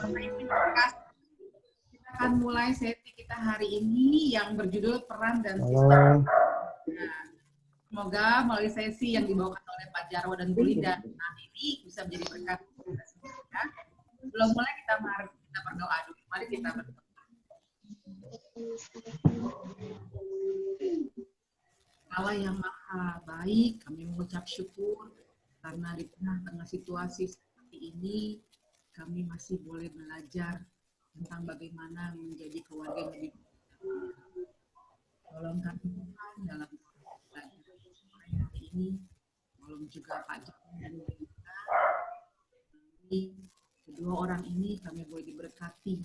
Bapak Ibu terima kasih. Kita akan mulai sesi kita hari ini yang berjudul peran dan sistem. Nah, semoga melalui sesi yang dibawakan oleh Pak Jarwo dan Bu Linda ini bisa menjadi berkat kita semua. Sebelum mulai kita berdoa dulu. Mari kita berdoa. Allah yang maha baik, kami mengucap syukur karena di tengah-tengah situasi seperti ini kami masih boleh belajar tentang bagaimana menjadi keluarga yang lebih baik. Tolong kami Tuhan dalam belajar hari ini, tolong juga Pak Joko dan Bu Linda. Kedua orang ini kami boleh diberkati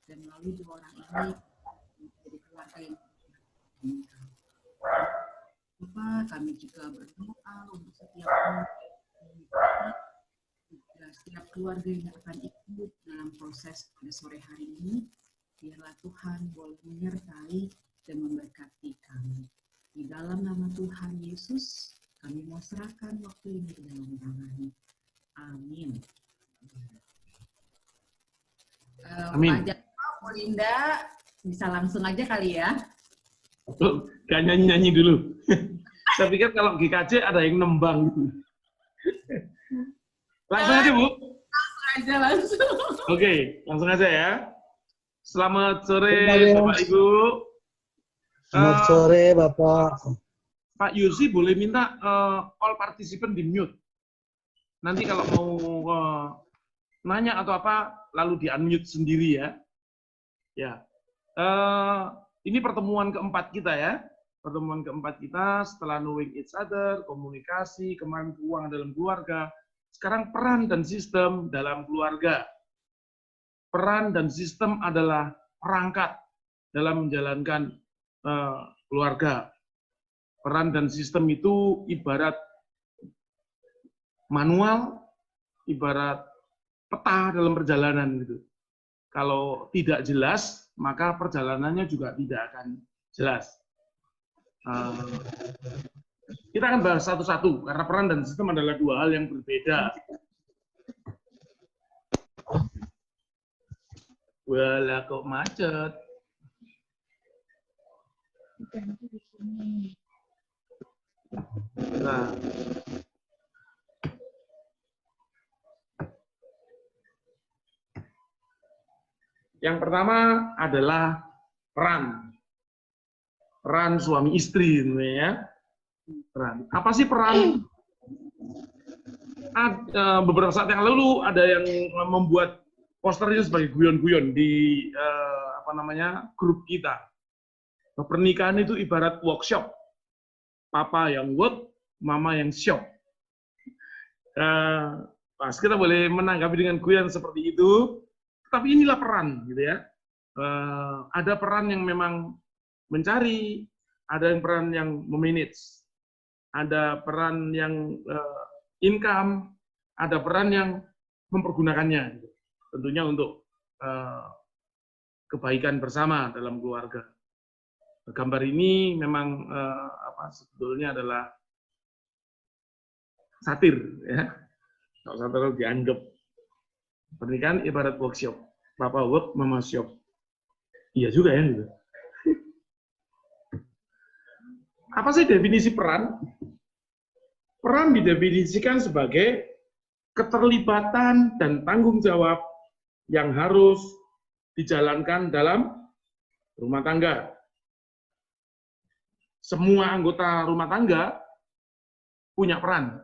dan melalui dua orang ini menjadi keluarga yang baik. Bapak, kami juga berdoa untuk setiap keluarga yang akan ikut dalam proses pada sore hari ini. Biarlah Tuhan boleh menyertai dan memberkati kami. Di dalam nama Tuhan Yesus, kami mau serahkan waktu ini ke dalam tangan. Amin. Amin. Pak Jarwo, Bu Linda, bisa langsung aja kali ya. Oh, gak nyanyi-nyanyi dulu. Saya pikir kalau GKJ ada yang nembang. Langsung aja, Bu. Langsung. Oke, langsung aja ya. Selamat sore, Bapak Ibu. Selamat sore, Bapak. Pak Yusi boleh minta all participant di mute. Nanti kalau mau nanya atau apa, lalu di unmute sendiri ya. Ya. Ini pertemuan keempat kita ya. Pertemuan keempat kita setelah knowing each other, komunikasi, kemampuan dalam keluarga. Sekarang peran dan sistem dalam keluarga. Peran dan sistem adalah perangkat dalam menjalankan keluarga. Peran dan sistem itu ibarat manual, ibarat peta dalam perjalanan gitu. Kalau tidak jelas, maka perjalanannya juga tidak akan jelas. Kita akan bahas satu-satu, karena peran dan sistem adalah dua hal yang berbeda. Walah kok macet. Nah. Yang pertama adalah peran. Peran suami istri, ya. Peran. Apa sih peran? Beberapa saat yang lalu ada yang membuat posternya sebagai guyon-guyon di grup kita. Pernikahan itu ibarat workshop. Papa yang work, mama yang shop. Pas kita boleh menanggapi dengan guyon seperti itu, tapi inilah peran, gitu ya. Ada peran yang memang mencari, ada yang peran yang memanage, ada peran yang income, ada peran yang mempergunakannya, gitu. Tentunya untuk kebaikan bersama dalam keluarga. Gambar ini memang sebetulnya adalah satir, ya. Kalau satir dianggap pernikahan ibarat workshop, papa work, mama shop. Iya juga ya, gitu. Apa sih definisi peran? Peran didefinisikan sebagai keterlibatan dan tanggung jawab yang harus dijalankan dalam rumah tangga. Semua anggota rumah tangga punya peran,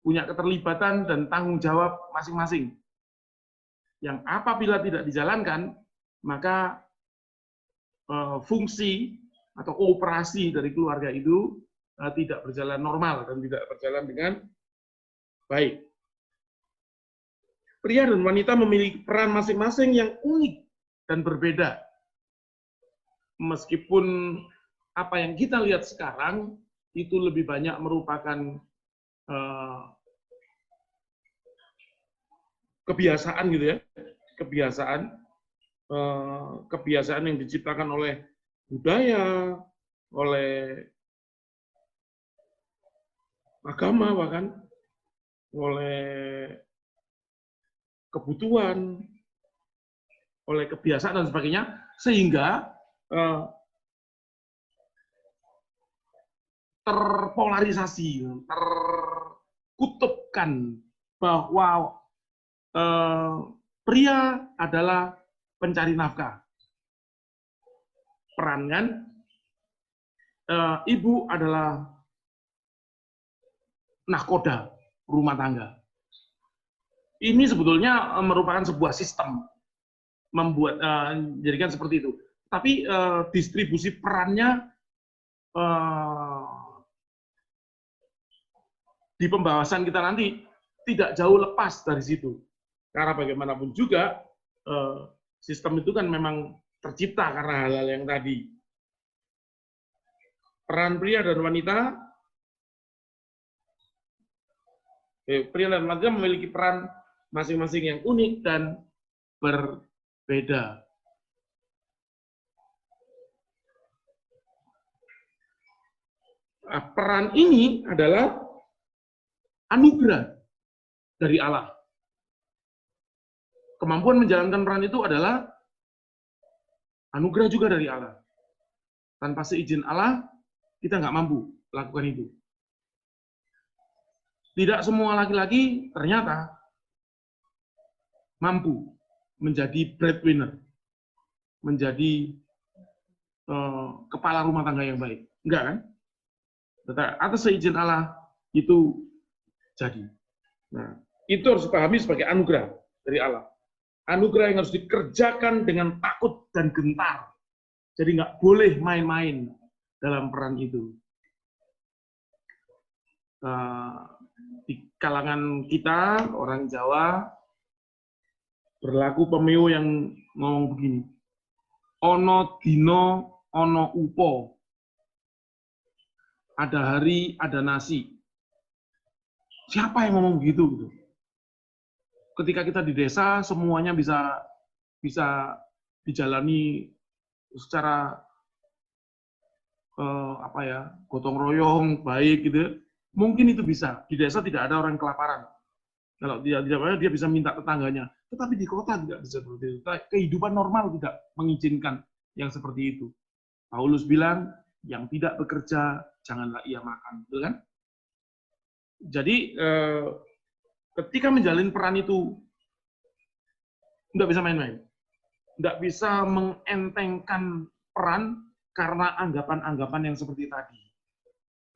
punya keterlibatan dan tanggung jawab masing-masing. Yang apabila tidak dijalankan, maka fungsi atau operasi dari keluarga itu tidak berjalan normal dan tidak berjalan dengan baik. Pria dan wanita memiliki peran masing-masing yang unik dan berbeda. Meskipun apa yang kita lihat sekarang itu lebih banyak merupakan kebiasaan gitu ya, kebiasaan yang diciptakan oleh budaya, oleh agama, bahkan oleh kebutuhan, oleh kebiasaan dan sebagainya, sehingga terpolarisasi, terkutubkan bahwa pria adalah pencari nafkah, peran kan, ibu adalah nahkoda rumah tangga. Ini sebetulnya merupakan sebuah sistem membuat jadikan seperti itu. Tapi distribusi perannya di pembahasan kita nanti tidak jauh lepas dari situ. Karena bagaimanapun juga sistem itu kan memang tercipta karena hal-hal yang tadi. Peran pria dan wanita, memiliki peran masing-masing yang unik dan berbeda. Nah, peran ini adalah anugerah dari Allah. Kemampuan menjalankan peran itu adalah anugerah juga dari Allah. Tanpa seizin Allah, kita nggak mampu lakukan itu. Tidak semua laki-laki ternyata mampu menjadi breadwinner, menjadi kepala rumah tangga yang baik. Enggak kan? Tetapi atas seizin Allah itu jadi. Nah, itu harus dipahami sebagai anugerah dari Allah. Anugerah yang harus dikerjakan dengan takut dan gentar. Jadi nggak boleh main-main dalam peran itu. Di kalangan kita, orang Jawa, berlaku pemeo yang ngomong begini, ono dino, ono upo, ada hari, ada nasi. Siapa yang ngomong begitu? Ketika kita di desa, semuanya bisa dijalani secara gotong royong, baik gitu. Mungkin itu bisa. Di desa tidak ada orang kelaparan. Kalau dia bisa minta tetangganya. Tetapi di kota tidak bisa seperti itu. Kehidupan normal tidak mengizinkan yang seperti itu. Paulus bilang, yang tidak bekerja, janganlah ia makan. Betul kan? Jadi, ketika menjalin peran itu, nggak bisa main-main. Nggak bisa mengentengkan peran karena anggapan-anggapan yang seperti tadi.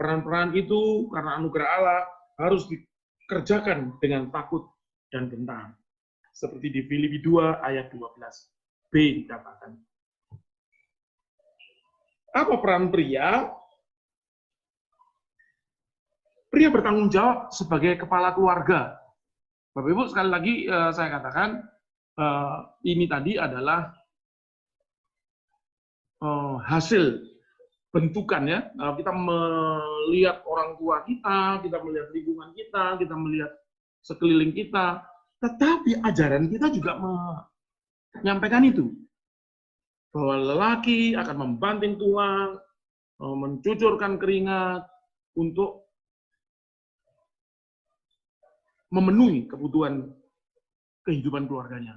Peran-peran itu karena anugerah Allah harus dikerjakan dengan takut dan gentar. Seperti di Filipi 2 ayat 12b dikatakan. Apa peran pria? Pria bertanggung jawab sebagai kepala keluarga. Bapak Ibu, sekali lagi saya katakan, ini tadi adalah hasil bentukan ya. Kita melihat orang tua kita melihat lingkungan kita melihat sekeliling kita, tetapi ajaran kita juga menyampaikan itu. Bahwa lelaki akan membanting tulang, mencucurkan keringat untuk memenuhi kebutuhan kehidupan keluarganya.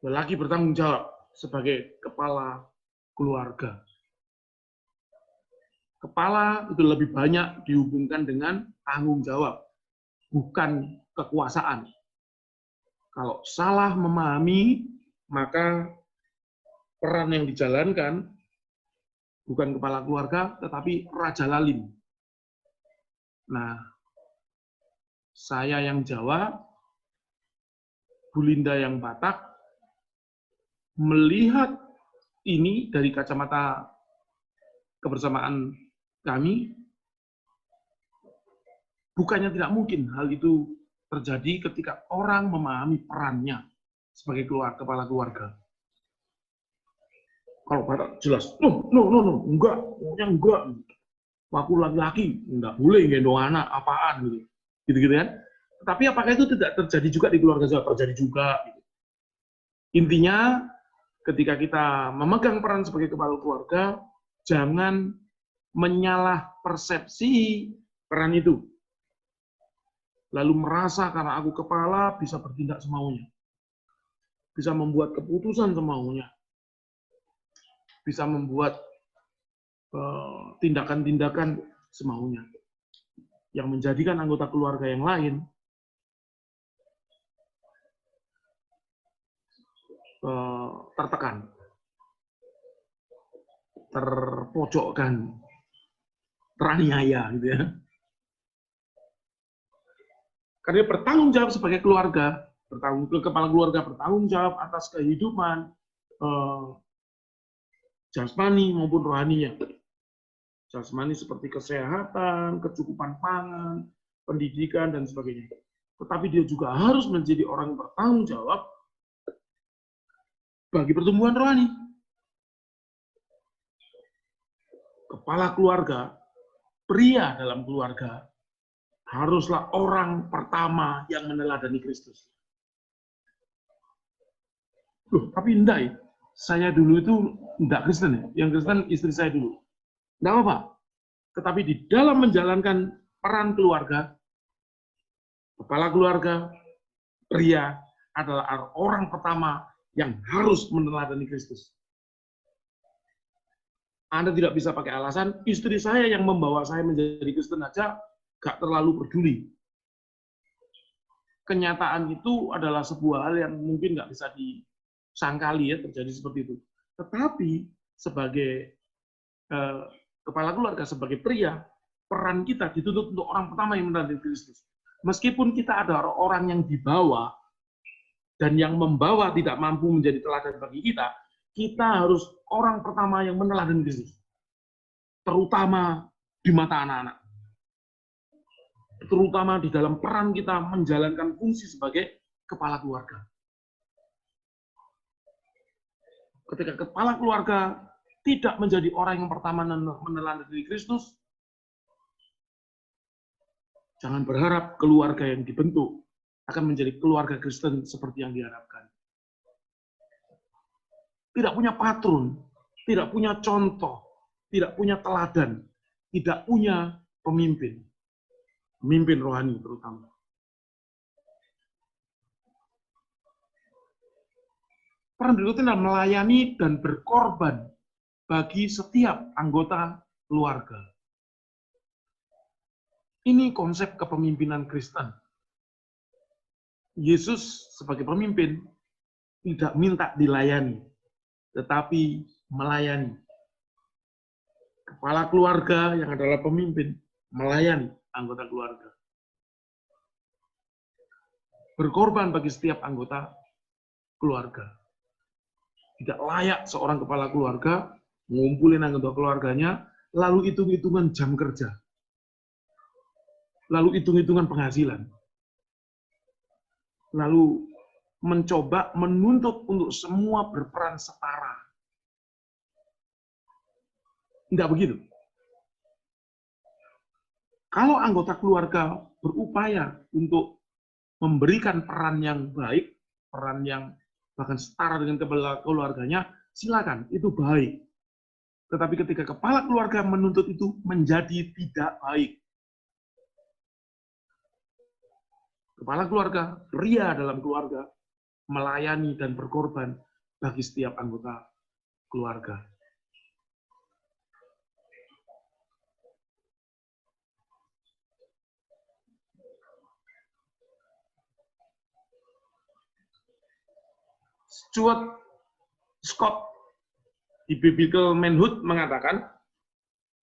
Lelaki bertanggung jawab sebagai kepala keluarga. Kepala itu lebih banyak dihubungkan dengan tanggung jawab, bukan kekuasaan. Kalau salah memahami, maka peran yang dijalankan bukan kepala keluarga, tetapi raja lalim. Nah, saya yang Jawa, Bu Linda yang Batak, melihat ini dari kacamata kebersamaan kami, bukannya tidak mungkin hal itu terjadi ketika orang memahami perannya sebagai kepala keluarga. Kalau Batak jelas, no, enggak, pokoknya enggak. Aku laki-laki, enggak boleh gendong anak, apaan gitu kan. Tapi apakah itu tidak terjadi juga di keluarga Jawa? Terjadi juga. Gitu. Intinya, ketika kita memegang peran sebagai kepala keluarga, jangan menyalah persepsi peran itu. Lalu merasa karena aku kepala bisa bertindak semaunya. bisa membuat keputusan semaunya, bisa membuat tindakan-tindakan semaunya, yang menjadikan anggota keluarga yang lain tertekan, terpojokkan, teraniaya, gitu ya. Karena dia bertanggung jawab sebagai keluarga, kepala keluarga bertanggung jawab atas kehidupan jasmani maupun rohaninya. Jasmani seperti kesehatan, kecukupan pangan, pendidikan, dan sebagainya. Tetapi dia juga harus menjadi orang yang bertanggung jawab bagi pertumbuhan rohani. Kepala keluarga, pria dalam keluarga, haruslah orang pertama yang meneladani Kristus. Loh, tapi enggak ya. Saya dulu itu enggak Kristen ya. Yang Kristen istri saya dulu. Enggak apa-apa. Tetapi di dalam menjalankan peran keluarga, kepala keluarga, pria adalah orang pertama yang harus meneladani Kristus. Anda tidak bisa pakai alasan, istri saya yang membawa saya menjadi Kristen aja gak terlalu peduli. Kenyataan itu adalah sebuah hal yang mungkin nggak bisa disangkali ya, terjadi seperti itu. Tetapi sebagai kepala keluarga, sebagai pria, peran kita dituntut untuk orang pertama yang meneladani Kristus. Meskipun kita ada orang yang dibawa, dan yang membawa tidak mampu menjadi teladan bagi kita, kita harus orang pertama yang meneladani Kristus. Terutama di mata anak-anak. Terutama di dalam peran kita menjalankan fungsi sebagai kepala keluarga. Ketika kepala keluarga tidak menjadi orang yang pertama meneladani Kristus, jangan berharap keluarga yang dibentuk akan menjadi keluarga Kristen seperti yang diharapkan. Tidak punya patron, tidak punya contoh, tidak punya teladan, tidak punya pemimpin. Pemimpin rohani terutama. Peran berikutnya adalah melayani dan berkorban bagi setiap anggota keluarga. Ini konsep kepemimpinan Kristen. Yesus sebagai pemimpin tidak minta dilayani, tetapi melayani. Kepala keluarga yang adalah pemimpin melayani anggota keluarga. Berkorban bagi setiap anggota keluarga. Tidak layak seorang kepala keluarga ngumpulin anggota keluarganya, lalu hitung-hitungan jam kerja. Lalu hitung-hitungan penghasilan. Lalu mencoba menuntut untuk semua berperan setara. Enggak begitu. Kalau anggota keluarga berupaya untuk memberikan peran yang baik, peran yang bahkan setara dengan kepala keluarganya, silakan, itu baik. Tetapi ketika kepala keluarga menuntut itu menjadi tidak baik. Kepala keluarga, pria dalam keluarga, melayani dan berkorban bagi setiap anggota keluarga. Stuart Scott di Biblical Manhood mengatakan,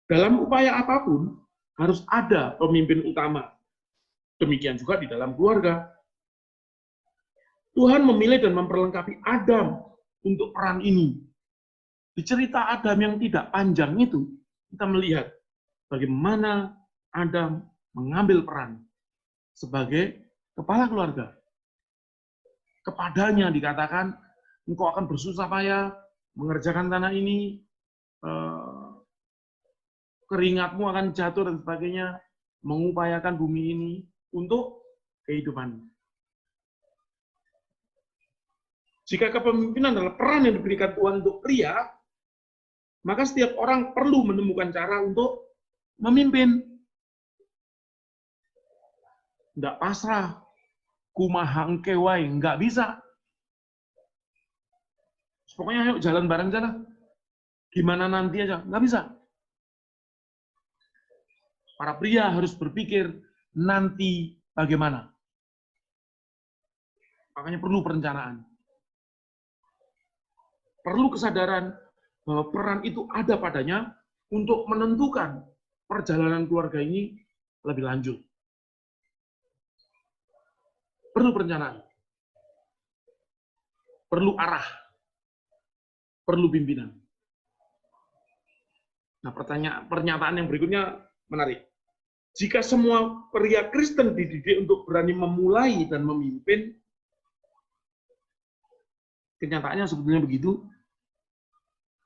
dalam upaya apapun harus ada pemimpin utama. Demikian juga di dalam keluarga. Tuhan memilih dan memperlengkapi Adam untuk peran ini. Di cerita Adam yang tidak panjang itu, kita melihat bagaimana Adam mengambil peran sebagai kepala keluarga. Kepadanya dikatakan, engkau akan bersusah payah mengerjakan tanah ini, keringatmu akan jatuh dan sebagainya, mengupayakan bumi ini untuk kehidupan. Jika kepemimpinan adalah peran yang diberikan Tuhan untuk pria, maka setiap orang perlu menemukan cara untuk memimpin. Enggak pasrah, kumaha engke wae, enggak bisa. Pokoknya ayo jalan bareng sana. Gimana nanti aja, nggak bisa. Para pria harus berpikir nanti bagaimana. Makanya perlu perencanaan. Perlu kesadaran bahwa peran itu ada padanya untuk menentukan perjalanan keluarga ini lebih lanjut. Perlu perencanaan. Perlu arah. Perlu pimpinan. Nah, pernyataan yang berikutnya menarik. Jika semua pria Kristen dididik untuk berani memulai dan memimpin, kenyataannya sebetulnya begitu,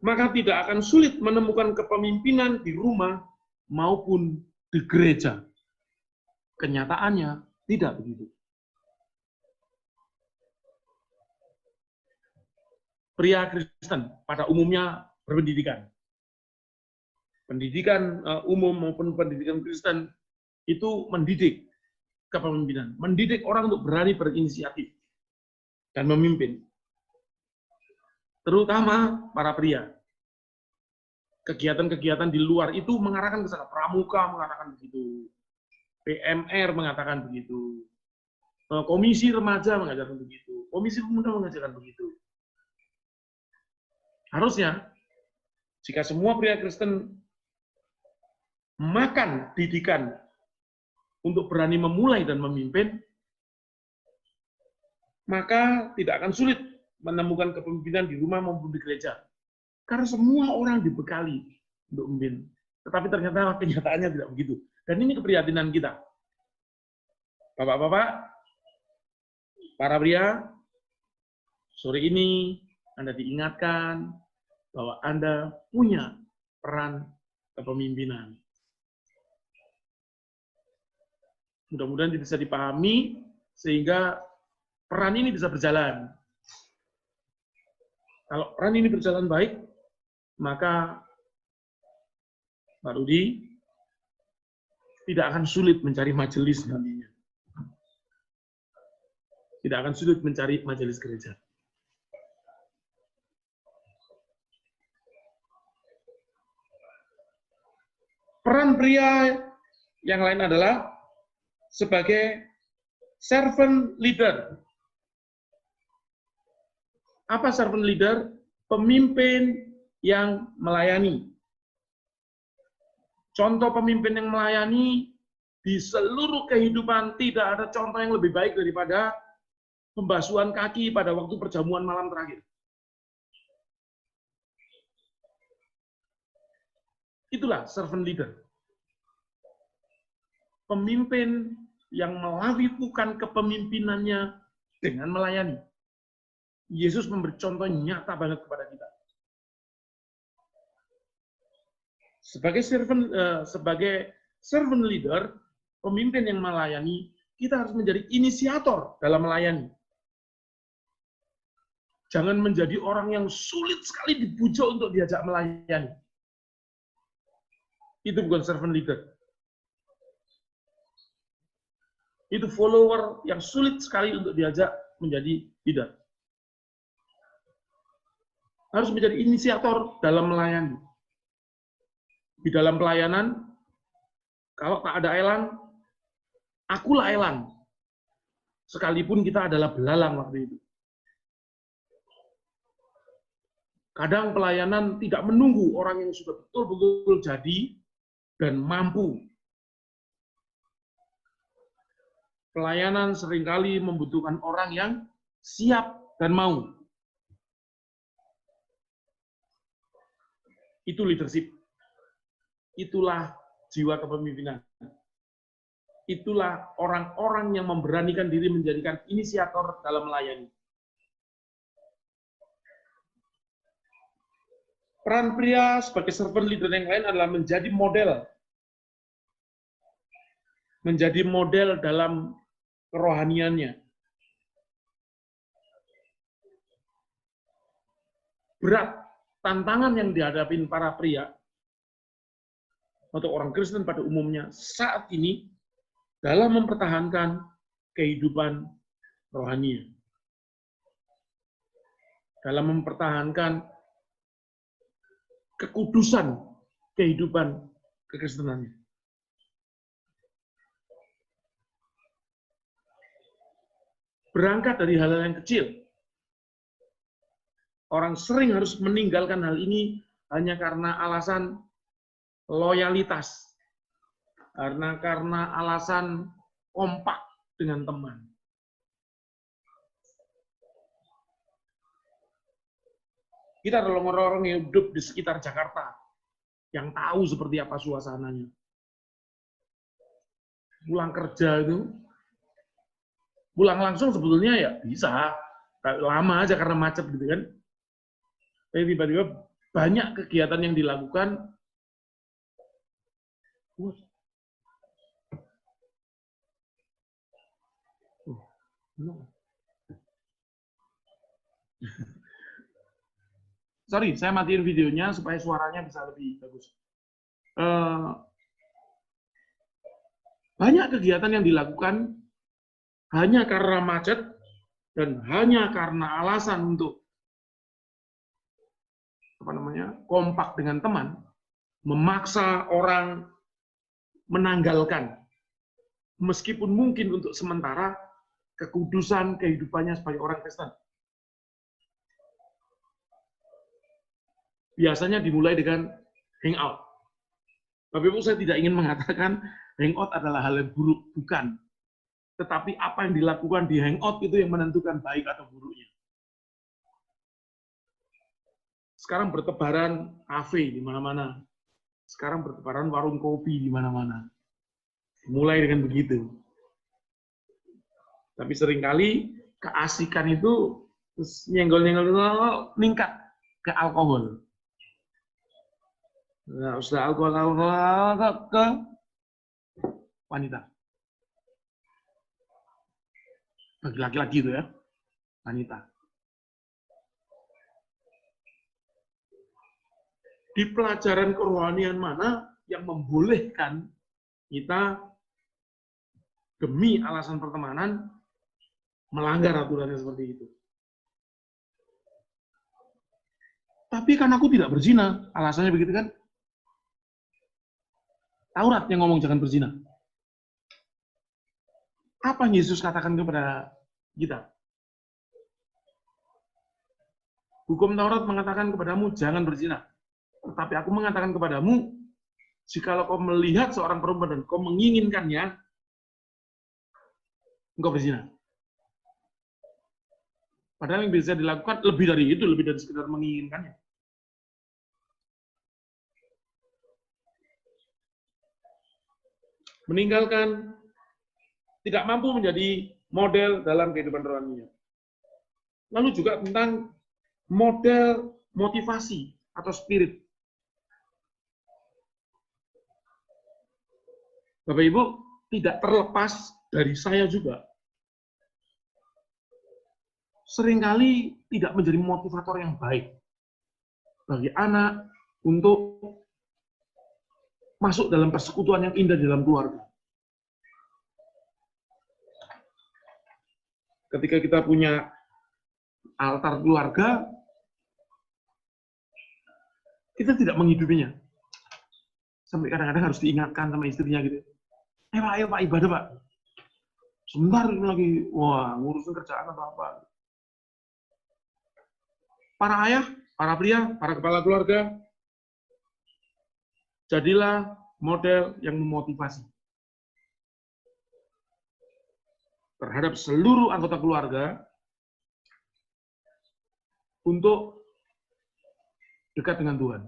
maka tidak akan sulit menemukan kepemimpinan di rumah maupun di gereja. Kenyataannya tidak begitu. Pria Kristen pada umumnya berpendidikan. Pendidikan umum maupun pendidikan Kristen itu mendidik kepemimpinan, mendidik orang untuk berani berinisiatif dan memimpin. Terutama para pria. Kegiatan-kegiatan di luar itu mengarahkan ke sana. Pramuka mengatakan begitu. PMR mengatakan begitu. Komisi remaja mengatakan begitu. Komisi pemuda mengatakan begitu. Harusnya, jika semua pria Kristen makan didikan untuk berani memulai dan memimpin, maka tidak akan sulit menemukan kepemimpinan di rumah maupun di gereja. Karena semua orang dibekali untuk memimpin. Tetapi ternyata kenyataannya tidak begitu. Dan ini keprihatinan kita. Bapak-bapak, para pria, sore ini Anda diingatkan bahwa Anda punya peran kepemimpinan. Mudah-mudahan bisa dipahami sehingga peran ini bisa berjalan. Kalau peran ini berjalan baik, maka Pak Rudi tidak akan sulit mencari majelis nantinya. Tidak akan sulit mencari majelis gereja. Peran pria yang lain adalah sebagai servant leader. Apa servant leader? Pemimpin yang melayani. Contoh pemimpin yang melayani di seluruh kehidupan tidak ada contoh yang lebih baik daripada pembasuhan kaki pada waktu perjamuan malam terakhir. Itulah servant leader. Pemimpin yang melakukan kepemimpinannya dengan melayani. Yesus memberi contoh nyata banget kepada kita. Sebagai servant leader, pemimpin yang melayani, kita harus menjadi inisiator dalam melayani. Jangan menjadi orang yang sulit sekali dibujuk untuk diajak melayani. Itu bukan servant leader. Itu follower yang sulit sekali untuk diajak menjadi leader. Harus menjadi inisiator dalam melayani. Di dalam pelayanan, kalau tak ada elang, akulah elang. Sekalipun kita adalah belalang waktu itu. Kadang pelayanan tidak menunggu orang yang sudah betul-betul jadi dan mampu. Pelayanan seringkali membutuhkan orang yang siap dan mau. Itu leadership. Itulah jiwa kepemimpinan. Itulah orang-orang yang memberanikan diri menjadikan inisiator dalam melayani. Peran pria sebagai servant leader yang lain adalah menjadi model. Menjadi model dalam kerohaniannya. Berat tantangan yang dihadapi para pria atau orang Kristen pada umumnya saat ini dalam mempertahankan kehidupan rohani. dalam mempertahankan kekudusan kehidupan kekristenannya. Berangkat dari hal-hal yang kecil. Orang sering harus meninggalkan hal ini hanya karena alasan loyalitas. Karena alasan kompak dengan teman. Kita adalah orang-orang yang hidup di sekitar Jakarta, yang tahu seperti apa suasananya. Pulang kerja itu, pulang langsung sebetulnya ya bisa, lama aja karena macet gitu kan. Tapi tiba-tiba banyak kegiatan yang dilakukan. Sorry, saya matiin videonya supaya suaranya bisa lebih bagus. Banyak kegiatan yang dilakukan hanya karena macet dan hanya karena alasan untuk kompak dengan teman, memaksa orang menanggalkan, meskipun mungkin untuk sementara, kekudusan kehidupannya sebagai orang Kristen. Biasanya dimulai dengan hangout. Bapak Ibu, saya tidak ingin mengatakan hangout adalah hal yang buruk, bukan. Tetapi apa yang dilakukan di hangout itu yang menentukan baik atau buruknya. Sekarang bertebaran kafe di mana-mana. Sekarang bertebaran warung kopi di mana-mana. Mulai dengan begitu. Tapi seringkali keasikan itu nyenggol-nyenggol meningkat ke alkohol. Nah, sudah alkohol ke wanita. Bagi laki-laki itu ya, wanita. Di pelajaran kerohanian mana yang membolehkan kita demi alasan pertemanan melanggar aturannya seperti itu? Tapi kan aku tidak berzina, alasannya begitu kan? Taurat yang ngomong jangan berzina. Apa yang Yesus katakan kepada kita? Hukum Taurat mengatakan kepadamu jangan berzina. Tetapi aku mengatakan kepadamu, jikalau kau melihat seorang perempuan dan kau menginginkannya, engkau berzina. Padahal yang bisa dilakukan lebih dari itu, lebih dari sekedar menginginkannya. Meninggalkan, tidak mampu menjadi model dalam kehidupan rohaninya. Lalu juga tentang model motivasi atau spirit. Bapak Ibu, tidak terlepas dari saya juga. Seringkali tidak menjadi motivator yang baik bagi anak untuk masuk dalam persekutuan yang indah di dalam keluarga. Ketika kita punya altar keluarga, kita tidak menghidupinya. Sampai kadang-kadang harus diingatkan sama istrinya gitu. Ayo Pak, ibadah Pak. Sebentar lagi, wah ngurusin kerjaan atau apa. Para ayah, para pria, para kepala keluarga, jadilah model yang memotivasi terhadap seluruh anggota keluarga untuk dekat dengan Tuhan,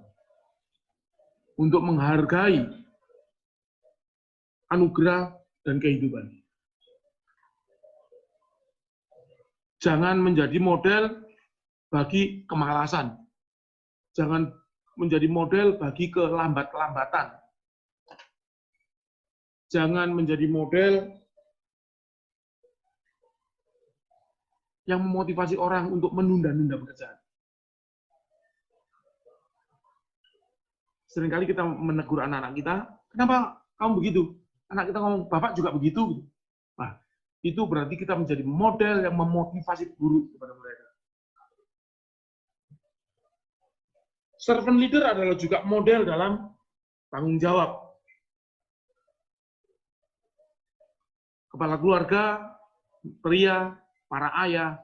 untuk menghargai anugerah dan kehidupan. Jangan menjadi model bagi kemalasan. Jangan menjadi model bagi kelambat-kelambatan. Jangan menjadi model yang memotivasi orang untuk menunda-nunda pekerjaan. Seringkali kita menegur anak-anak kita, kenapa kamu begitu? Anak kita ngomong, Bapak juga begitu. Nah, itu berarti kita menjadi model yang memotivasi buruk kepada mereka. Servant leader adalah juga model dalam tanggung jawab. Kepala keluarga, pria, para ayah,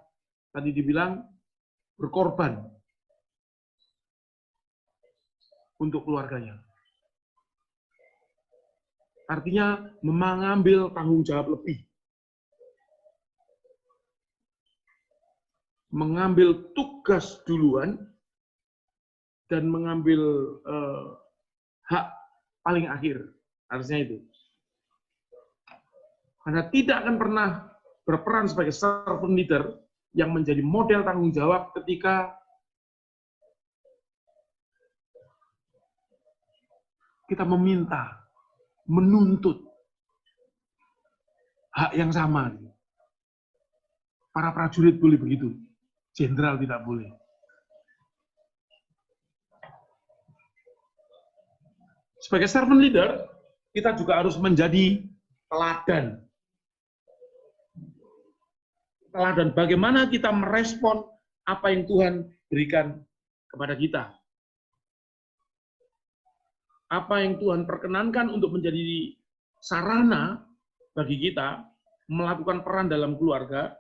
tadi dibilang berkorban untuk keluarganya. Artinya mengambil tanggung jawab lebih. Mengambil tugas duluan dan mengambil hak paling akhir. Harusnya itu. Karena tidak akan pernah berperan sebagai servant leader yang menjadi model tanggung jawab ketika kita meminta, menuntut hak yang sama. Para prajurit boleh begitu, jenderal tidak boleh. Sebagai servant leader, kita juga harus menjadi teladan. Teladan bagaimana kita merespon apa yang Tuhan berikan kepada kita. Apa yang Tuhan perkenankan untuk menjadi sarana bagi kita melakukan peran dalam keluarga,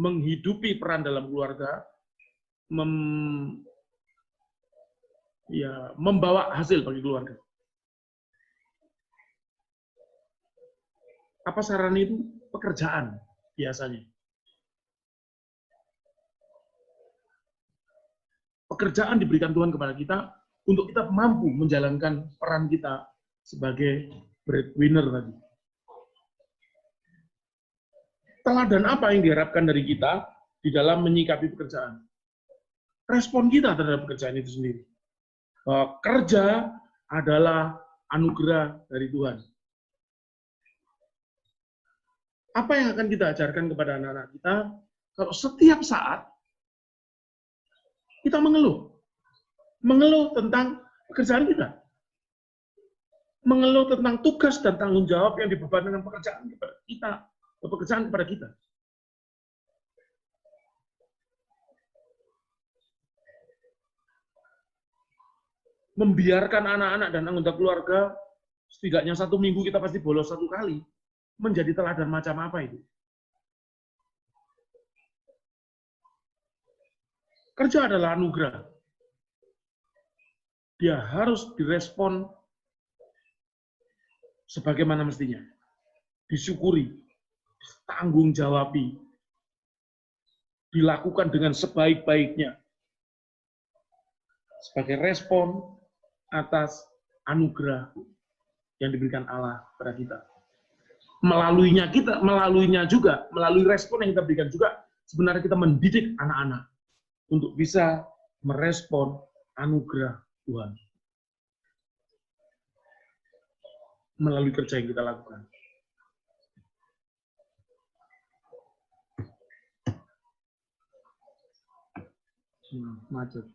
menghidupi peran dalam keluarga, membawa hasil bagi keluarga. Apa sarana itu? Pekerjaan biasanya. Pekerjaan diberikan Tuhan kepada kita untuk kita mampu menjalankan peran kita sebagai breadwinner tadi. Teladan apa yang diharapkan dari kita di dalam menyikapi pekerjaan? Respon kita terhadap pekerjaan itu sendiri. Bahwa kerja adalah anugerah dari Tuhan. Apa yang akan kita ajarkan kepada anak-anak kita kalau setiap saat kita mengeluh tentang pekerjaan kita, mengeluh tentang tugas dan tanggung jawab yang dibebankan dengan pekerjaan kepada kita. Membiarkan anak-anak dan anggota keluarga setidaknya 1 minggu kita pasti bolos 1 kali, menjadi teladan macam apa itu? Kerja adalah anugerah. Dia harus direspon sebagaimana mestinya. Disyukuri, tanggung jawabi, dilakukan dengan sebaik-baiknya. Sebagai respon atas anugerah yang diberikan Allah kepada kita. Melaluinya juga, melalui respon yang kita berikan juga, sebenarnya kita mendidik anak-anak untuk bisa merespon anugerah Tuhan melalui kerja yang kita lakukan. Macet.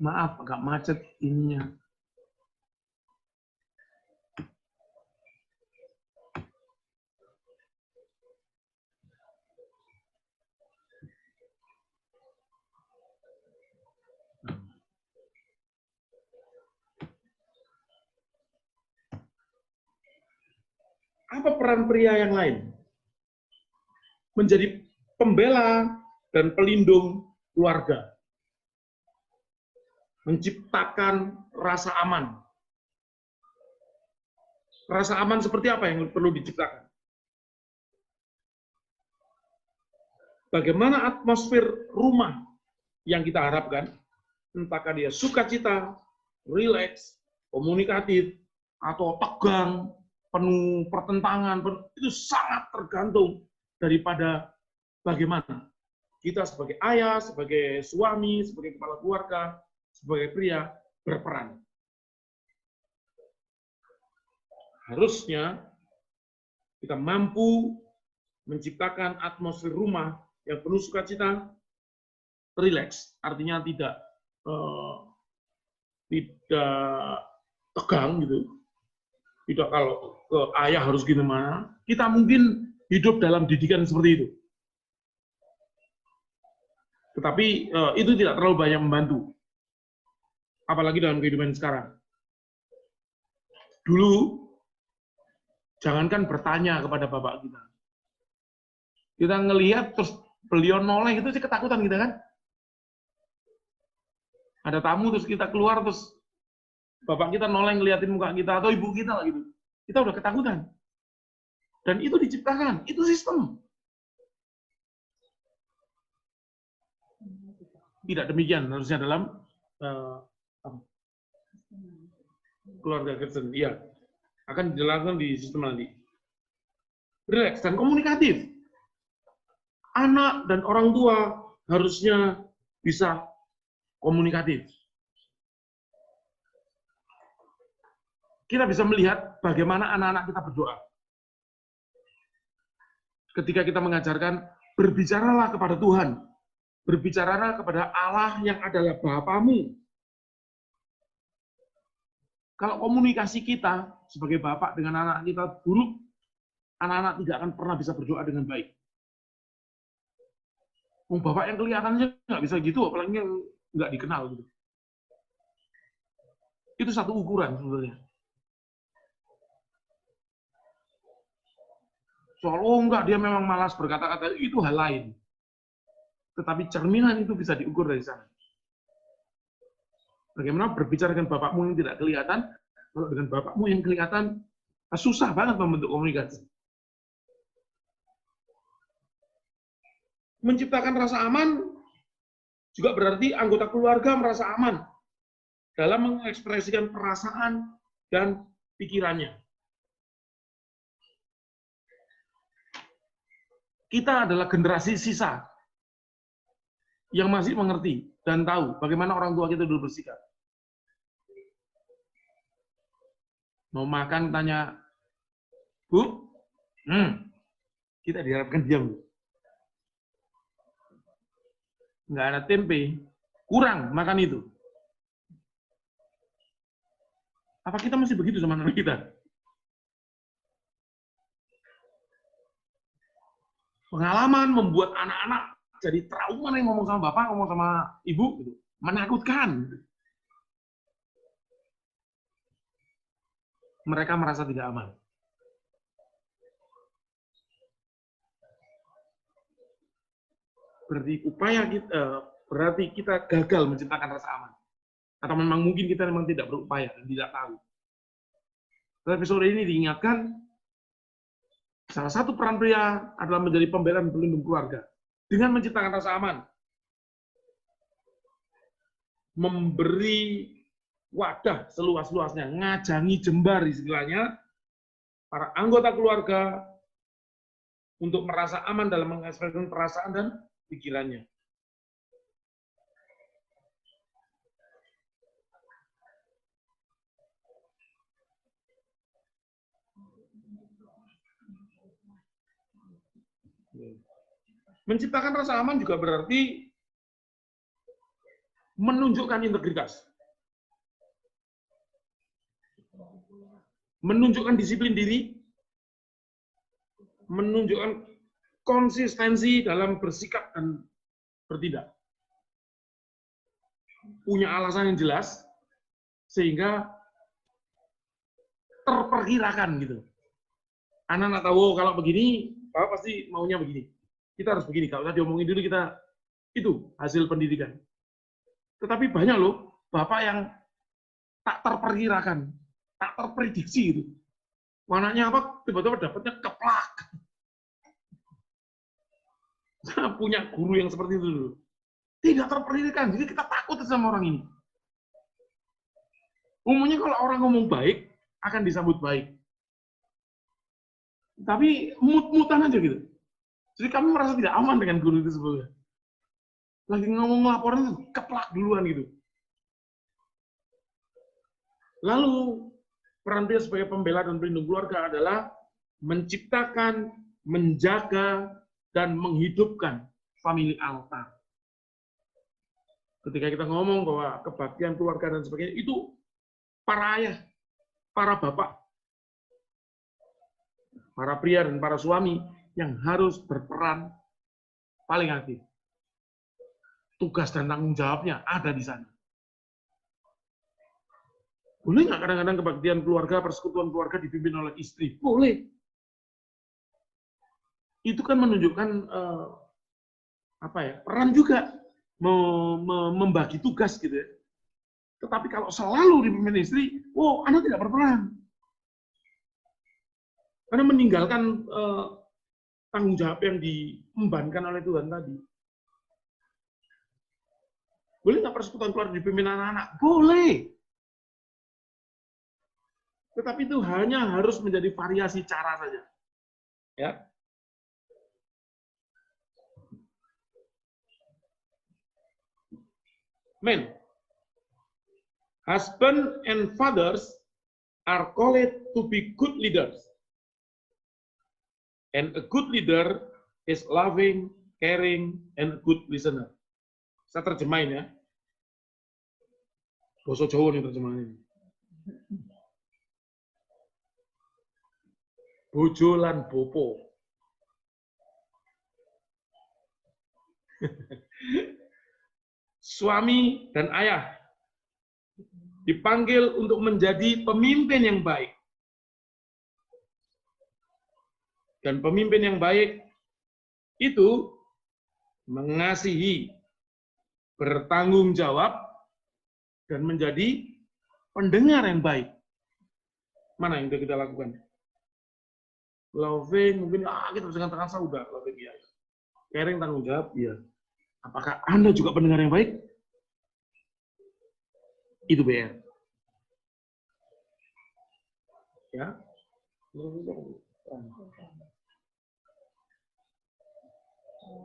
Maaf, agak macet ininya. Apa peran pria yang lain? Menjadi pembela dan pelindung keluarga. Menciptakan rasa aman. Rasa aman seperti apa yang perlu diciptakan? Bagaimana atmosfer rumah yang kita harapkan? Entahkah dia sukacita, rileks, komunikatif, atau tegang, penuh pertentangan, itu sangat tergantung daripada bagaimana kita sebagai ayah, sebagai suami, sebagai kepala keluarga, sebagai pria berperan. Harusnya kita mampu menciptakan atmosfer rumah yang penuh sukacita, rileks, artinya tidak tegang gitu, Tidak kalau ke ayah harus gimana. Kita mungkin hidup dalam didikan seperti itu. Tetapi itu tidak terlalu banyak membantu. Apalagi dalam kehidupan sekarang. Dulu, jangankan bertanya kepada bapak kita. Kita ngelihat terus beliau noleh itu sih ketakutan kita kan. Ada tamu terus kita keluar terus bapak kita noleh ngeliatin muka kita atau ibu kita lah gitu. Kita udah ketakutan. Dan itu diciptakan, itu sistem. Tidak demikian harusnya dalam keluarga Kristen. Iya, akan dijelaskan di sistem nanti. Relax dan komunikatif. Anak dan orang tua harusnya bisa komunikatif. Kita bisa melihat bagaimana anak-anak kita berdoa. Ketika kita mengajarkan, berbicaralah kepada Tuhan. Berbicaralah kepada Allah yang adalah Bapamu. Kalau komunikasi kita sebagai bapak dengan anak kita buruk, anak-anak tidak akan pernah bisa berdoa dengan baik. Bapak yang kelihatannya nggak bisa gitu, apalagi yang nggak dikenal gitu. Itu satu ukuran sebenarnya. Soal enggak dia memang malas berkata-kata itu hal lain. Tetapi cerminan itu bisa diukur dari sana. Bagaimana berbicara dengan bapakmu yang tidak kelihatan, kalau dengan bapakmu yang kelihatan, susah banget membentuk komunikasi. Menciptakan rasa aman juga berarti anggota keluarga merasa aman dalam mengekspresikan perasaan dan pikirannya. Kita adalah generasi sisa yang masih mengerti dan tahu bagaimana orang tua kita dulu bersikap. Mau makan tanya, Bu, kita diharapkan diam. Nggak ada tempe, kurang makan itu. Apa kita masih begitu sama anak kita? Pengalaman membuat anak-anak jadi trauma nih ngomong sama bapak, ngomong sama ibu, gitu. Menakutkan. Mereka merasa tidak aman. Berarti kita gagal menciptakan rasa aman. Atau memang mungkin kita memang tidak berupaya dan tidak tahu. Dalam episode ini diingatkan, salah satu peran pria adalah menjadi pembela dan pelindung keluarga. Dengan menciptakan rasa aman. Memberi wadah seluas-luasnya, ngajangi jembar istilahnya, para anggota keluarga untuk merasa aman dalam mengekspresikan perasaan dan pikirannya. Menciptakan rasa aman juga berarti menunjukkan integritas. Menunjukkan disiplin diri, menunjukkan konsistensi dalam bersikap dan bertindak. Punya alasan yang jelas, sehingga terperkirakan gitu. Anak-anak tahu kalau begini, Bapak pasti maunya begini. Kita harus begini, kalau tadi diomongin dulu kita, itu hasil pendidikan. Tetapi banyak loh, Bapak yang tak terperkirakan, tak terprediksi gitu. Anaknya apa, tiba-tiba dapatnya keplak. Punya guru yang seperti itu dulu. Tidak terprediksi, jadi kita takut sama orang ini. Umumnya kalau orang ngomong baik, akan disambut baik. Tapi mut-mutan aja gitu. Jadi kami merasa tidak aman dengan guru itu sebetulnya. Lagi ngomong laporan itu keplak duluan gitu. Lalu peran dia sebagai pembela dan pelindung keluarga adalah menciptakan, menjaga, dan menghidupkan family altar. Ketika kita ngomong bahwa kebaktian keluarga dan sebagainya, itu para ayah, para bapak, para pria dan para suami yang harus berperan paling aktif. Tugas dan tanggung jawabnya ada di sana. Boleh nggak kadang-kadang kebaktian keluarga, persekutuan keluarga dipimpin oleh istri? Boleh. Itu kan menunjukkan peran juga membagi tugas gitu ya. Tetapi kalau selalu dipimpin istri, Anda tidak berperan. Karena meninggalkan tanggung jawab yang diembankan oleh Tuhan tadi. Boleh nggak persekutuan keluarga dipimpin anak-anak? Boleh. Tetapi itu hanya harus menjadi variasi cara saja. Ya. Men, husband and fathers are called to be good leaders. And a good leader is loving, caring, and a good listener. Saya terjemahin ya. Bahasa Jawa nih terjemahannya. Bojo lan bopo. Suami dan ayah dipanggil untuk menjadi pemimpin yang baik. Dan pemimpin yang baik itu mengasihi, bertanggung jawab, dan menjadi pendengar yang baik. Mana yang kita lakukan? Loving, mungkin kita bisa katakan sudah loving ya. Caring, tanggung jawab, iya. Apakah Anda juga pendengar yang baik? Itu PR. Ya.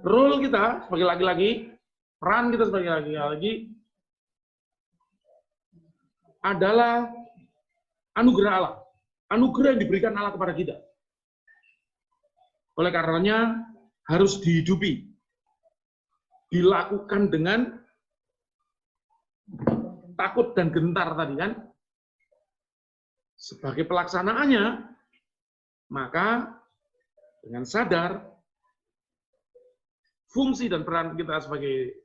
Role kita sebagai laki-laki, peran kita sebagai laki-laki adalah anugerah Allah. Anugerah yang diberikan Allah kepada kita. Oleh karenanya harus dihidupi. Dilakukan dengan takut dan gentar tadi kan. Sebagai pelaksanaannya, maka dengan sadar fungsi dan peran kita sebagai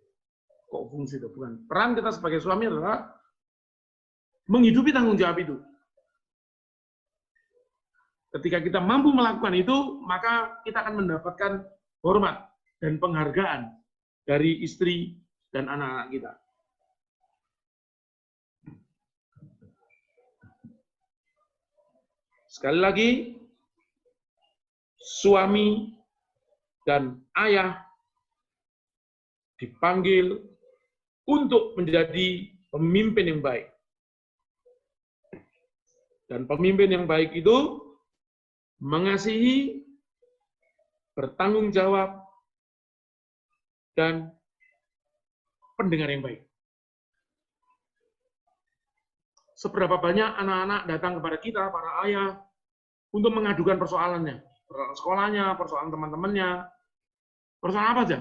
peran kita sebagai suami adalah menghidupi tanggung jawab itu. Ketika kita mampu melakukan itu, maka kita akan mendapatkan hormat dan penghargaan dari istri dan anak-anak kita. Sekali lagi, suami dan ayah dipanggil untuk menjadi pemimpin yang baik. Dan pemimpin yang baik itu mengasihi, bertanggung jawab, dan pendengar yang baik. Seberapa banyak anak-anak datang kepada kita, para ayah, untuk mengadukan persoalannya. Persoalan sekolahnya, persoalan teman-temannya, persoalan apa aja?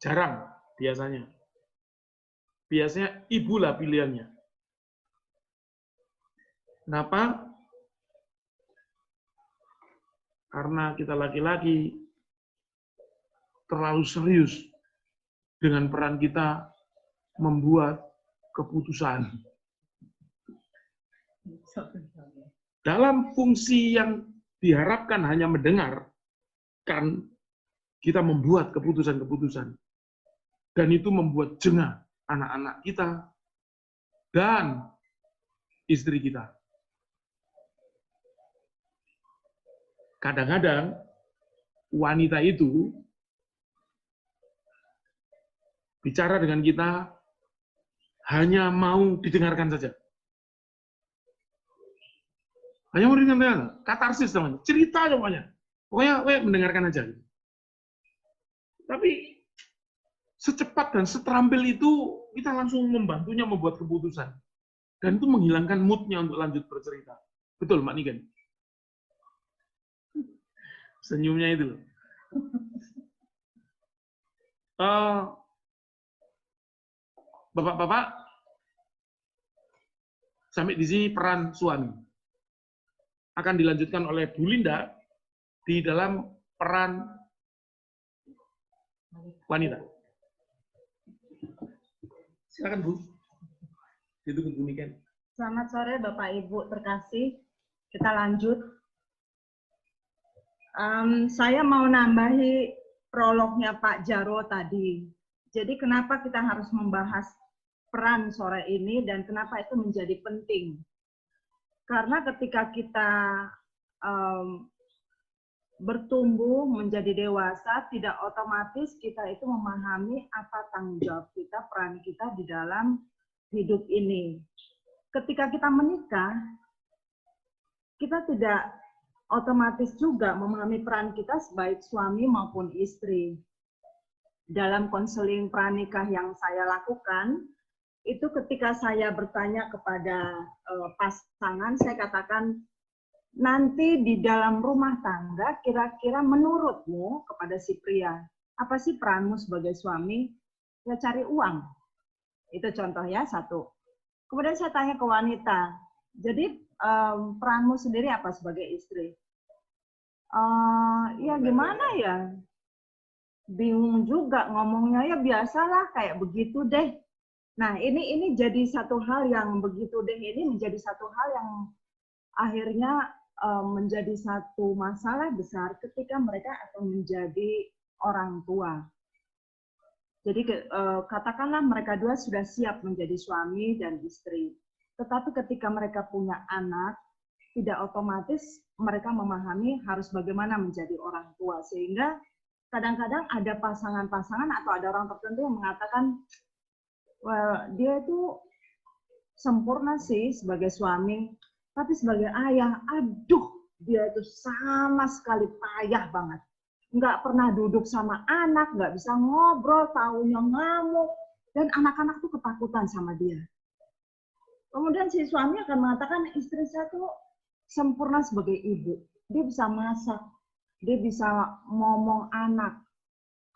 Jarang biasanya. Biasanya ibulah pilihannya. Kenapa? Karena kita laki-laki terlalu serius dengan peran kita membuat keputusan. Dalam fungsi yang diharapkan hanya mendengar, kan kita membuat keputusan-keputusan. Dan itu membuat jengah anak-anak kita dan istri kita. Kadang-kadang wanita itu bicara dengan kita hanya mau didengarkan saja. Hanya mau didengarkan, katarsis namanya, cerita semuanya. Pokoknya mendengarkan aja. Tapi secepat dan seterampil itu kita langsung membantunya membuat keputusan. Dan itu menghilangkan mood-nya untuk lanjut bercerita. Betul, Mbak Niken? Senyumnya itu. Bapak-bapak, sampai di sini peran suami. akan dilanjutkan oleh Bu Linda di dalam peran wanita. Silakan Bu. Ditunggu Bu Niken. Selamat sore Bapak Ibu terkasih. Kita lanjut. Saya mau nambahi prolognya Pak Jaro tadi. Jadi kenapa kita harus membahas peran sore ini dan kenapa itu menjadi penting? Karena ketika kita bertumbuh menjadi dewasa, tidak otomatis kita itu memahami apa tanggung jawab kita, peran kita di dalam hidup ini. Ketika kita menikah, kita tidak otomatis juga memahami peran kita sebaik suami maupun istri. Dalam konseling pranikah yang saya lakukan, itu ketika saya bertanya kepada pasangan, saya katakan, nanti di dalam rumah tangga, kira-kira menurutmu kepada si pria, apa sih peranmu sebagai suami? Ya cari uang. Itu contoh ya, satu. Kemudian saya tanya ke wanita, jadi peranmu sendiri apa sebagai istri? Ya gimana ya? Bingung juga ngomongnya, ya biasalah kayak begitu deh. Nah ini jadi satu hal yang begitu deh, ini menjadi satu hal yang akhirnya menjadi satu masalah besar ketika mereka akan menjadi orang tua. Jadi katakanlah mereka dua sudah siap menjadi suami dan istri. Tetapi ketika mereka punya anak, tidak otomatis mereka memahami harus bagaimana menjadi orang tua. Sehingga kadang-kadang ada pasangan-pasangan atau ada orang tertentu yang mengatakan, well, dia itu sempurna sih sebagai suami, tapi sebagai ayah, aduh, dia itu sama sekali payah banget. Nggak pernah duduk sama anak, nggak bisa ngobrol, taunya ngamuk, dan anak-anak tuh ketakutan sama dia. Kemudian si suami akan mengatakan, istri saya tuh sempurna sebagai ibu. Dia bisa masak, dia bisa ngomong anak.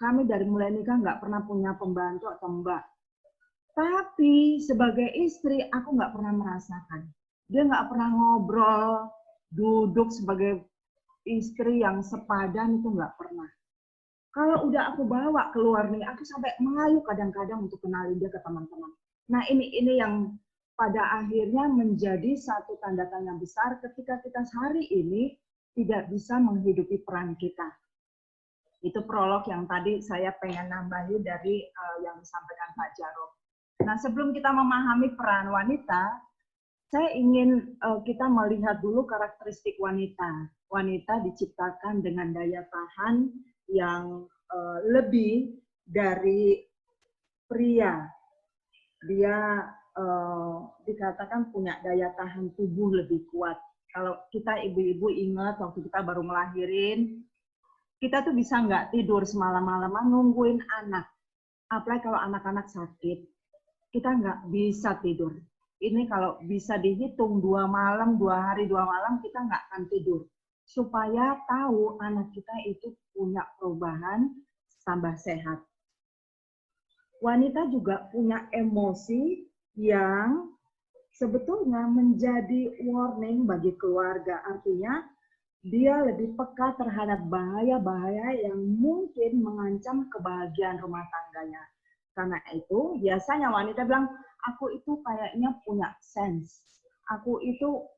Kami dari mulai nikah nggak pernah punya pembantu atau mbak. Tapi sebagai istri, aku nggak pernah merasakan. Dia nggak pernah ngobrol, duduk sebagai istri yang sepadan, itu nggak pernah. Kalau udah aku bawa keluar nih, aku sampai mengayu kadang-kadang untuk kenalin dia ke teman-teman. Nah ini yang pada akhirnya menjadi satu tanda tanya besar ketika kita hari ini tidak bisa menghidupi peran kita. Itu prolog yang tadi saya pengen nambahin dari yang disampaikan Pak Jaro. Nah sebelum kita memahami peran wanita, saya ingin kita melihat dulu karakteristik wanita. Wanita diciptakan dengan daya tahan yang lebih dari pria. Dia dikatakan punya daya tahan tubuh lebih kuat. Kalau kita ibu-ibu ingat waktu kita baru melahirin, kita tuh bisa nggak tidur semalam-malaman nungguin anak. Apalagi kalau anak-anak sakit, kita nggak bisa tidur. Ini kalau bisa dihitung 2 malam, 2 hari, 2 malam, kita nggak akan tidur. Supaya tahu anak kita itu punya perubahan, tambah sehat. Wanita juga punya emosi yang sebetulnya menjadi warning bagi keluarga. Artinya, dia lebih peka terhadap bahaya-bahaya yang mungkin mengancam kebahagiaan rumah tangganya. Karena itu, biasanya wanita bilang, aku itu kayaknya punya sense. Aku itu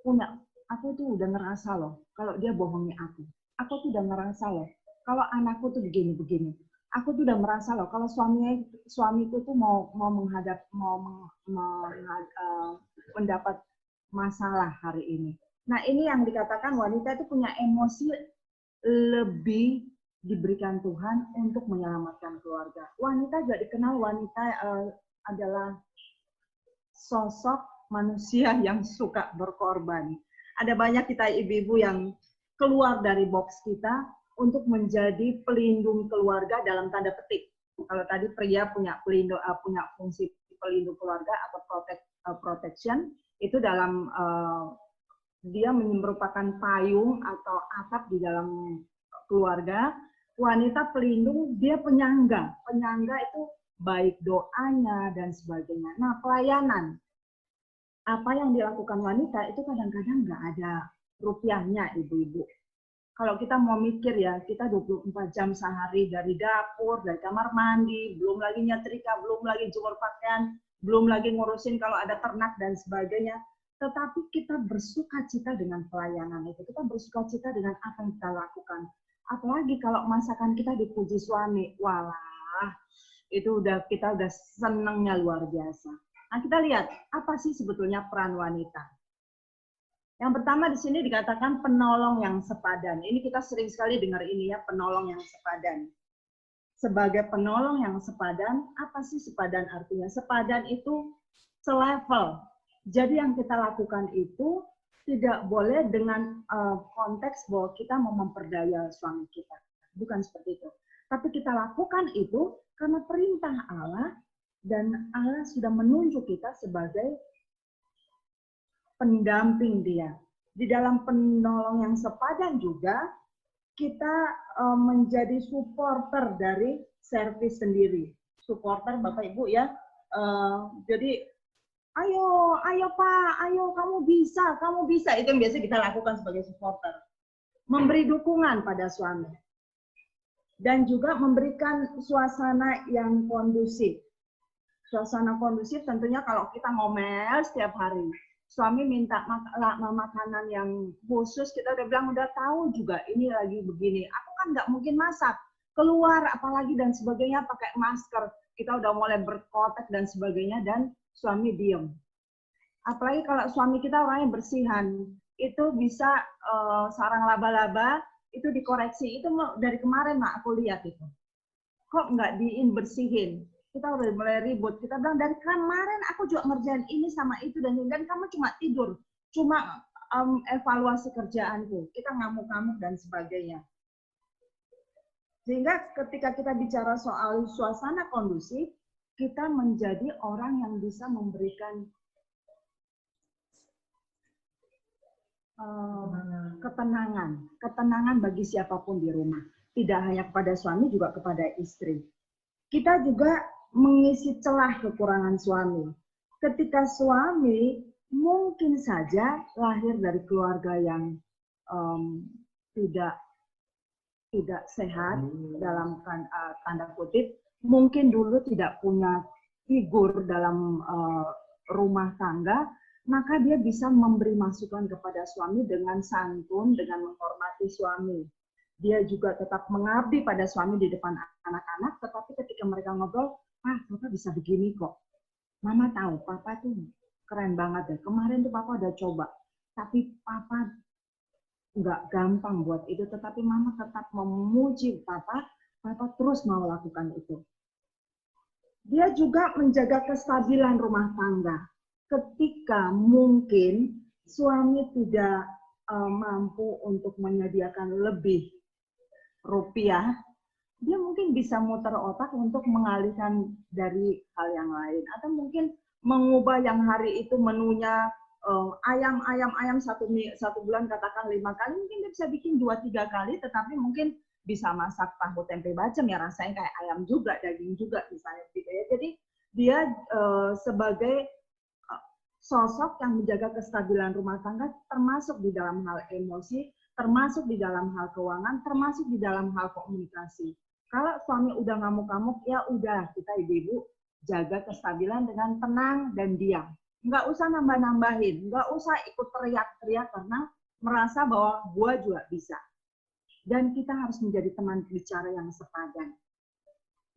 udah ngerasa loh, kalau dia bohongi aku. Aku tuh udah ngerasa loh, kalau anakku tuh begini-begini. Aku tuh udah merasa loh, kalau suamiku tuh mau mendapat masalah hari ini. Nah ini yang dikatakan wanita itu punya emosi lebih diberikan Tuhan untuk menyelamatkan keluarga. Wanita juga dikenal adalah sosok manusia yang suka berkorban. Ada banyak kita ibu-ibu yang keluar dari box kita untuk menjadi pelindung keluarga dalam tanda petik. Kalau tadi pria punya fungsi pelindung keluarga atau protection, itu dalam dia merupakan payung atau atap di dalam keluarga. Wanita pelindung, dia penyangga. Penyangga itu baik doanya dan sebagainya. Nah, pelayanan. Apa yang dilakukan wanita itu kadang-kadang nggak ada rupiahnya, ibu-ibu. Kalau kita mau mikir ya, kita 24 jam sehari dari dapur, dari kamar mandi, belum lagi nyetrika, belum lagi jemur pakaian, belum lagi ngurusin kalau ada ternak dan sebagainya. Tetapi kita bersuka cita dengan pelayanan itu. Kita bersuka cita dengan apa yang kita lakukan. Apalagi kalau masakan kita dipuji suami. Walah, itu kita udah senangnya luar biasa. Nah, kita lihat apa sih sebetulnya peran wanita. Yang pertama di sini dikatakan penolong yang sepadan. Ini kita sering sekali dengar ini ya, penolong yang sepadan. Sebagai penolong yang sepadan, apa sih sepadan artinya? Sepadan itu selevel. Jadi yang kita lakukan itu tidak boleh dengan konteks bahwa kita mau memperdaya suami kita. Bukan seperti itu. Tapi kita lakukan itu karena perintah Allah, dan Allah sudah menunjuk kita sebagai pendamping dia. Di dalam penolong yang sepadan juga, kita menjadi supporter dari servis sendiri. Supporter Bapak Ibu ya. Jadi, ayo Pak, ayo kamu bisa. Itu yang biasa kita lakukan sebagai supporter. Memberi dukungan pada suami. Dan juga memberikan suasana yang kondusif. Suasana kondusif tentunya kalau kita ngomel setiap hari. Suami minta makanan yang khusus, kita udah bilang, udah tahu juga ini lagi begini. Aku kan nggak mungkin masak. Keluar apalagi dan sebagainya pakai masker. Kita udah mulai berkotek dan sebagainya, dan suami diem. Apalagi kalau suami kita orangnya bersihan. Itu bisa sarang laba-laba, itu dikoreksi. Itu dari kemarin Mak, aku lihat itu. Kok nggak bersihin? Kita udah mulai ribut. Kita bilang, dari kemarin aku juga ngerjain ini sama itu, dan kamu cuma tidur. Cuma evaluasi kerjaanku. Kita ngamuk-ngamuk dan sebagainya. Sehingga ketika kita bicara soal suasana kondusif, kita menjadi orang yang bisa memberikan ketenangan bagi siapapun di rumah. Tidak hanya kepada suami, juga kepada istri. Kita juga mengisi celah kekurangan suami. Ketika suami mungkin saja lahir dari keluarga yang tidak sehat, dalam tanda kutip, mungkin dulu tidak punya figur dalam rumah tangga, maka dia bisa memberi masukan kepada suami dengan santun, dengan menghormati suami. Dia juga tetap mengabdi pada suami di depan anak-anak, tetapi ketika mereka ngobrol, Papa bisa begini kok. Mama tahu, Papa tuh keren banget ya. Kemarin tuh Papa udah coba, tapi Papa nggak gampang buat itu, tetapi Mama tetap memuji Papa terus mau lakukan itu. Dia juga menjaga kestabilan rumah tangga. Ketika mungkin suami tidak mampu untuk menyediakan lebih rupiah, dia mungkin bisa muter otak untuk mengalihkan dari hal yang lain. Atau mungkin mengubah yang hari itu menunya ayam satu bulan katakan 5 kali, mungkin dia bisa bikin 2-3 kali, tetapi mungkin bisa masak tahu tempe bacem ya, rasanya kayak ayam juga, daging juga misalnya gitu ya. Jadi dia sebagai sosok yang menjaga kestabilan rumah tangga, termasuk di dalam hal emosi, termasuk di dalam hal keuangan, termasuk di dalam hal komunikasi. Kalau suami udah ngamuk-ngamuk, ya udah, kita ibu-ibu jaga kestabilan dengan tenang dan diam. Nggak usah nambah-nambahin, nggak usah ikut teriak-teriak karena merasa bahwa gua juga bisa. Dan kita harus menjadi teman bicara yang sepadan.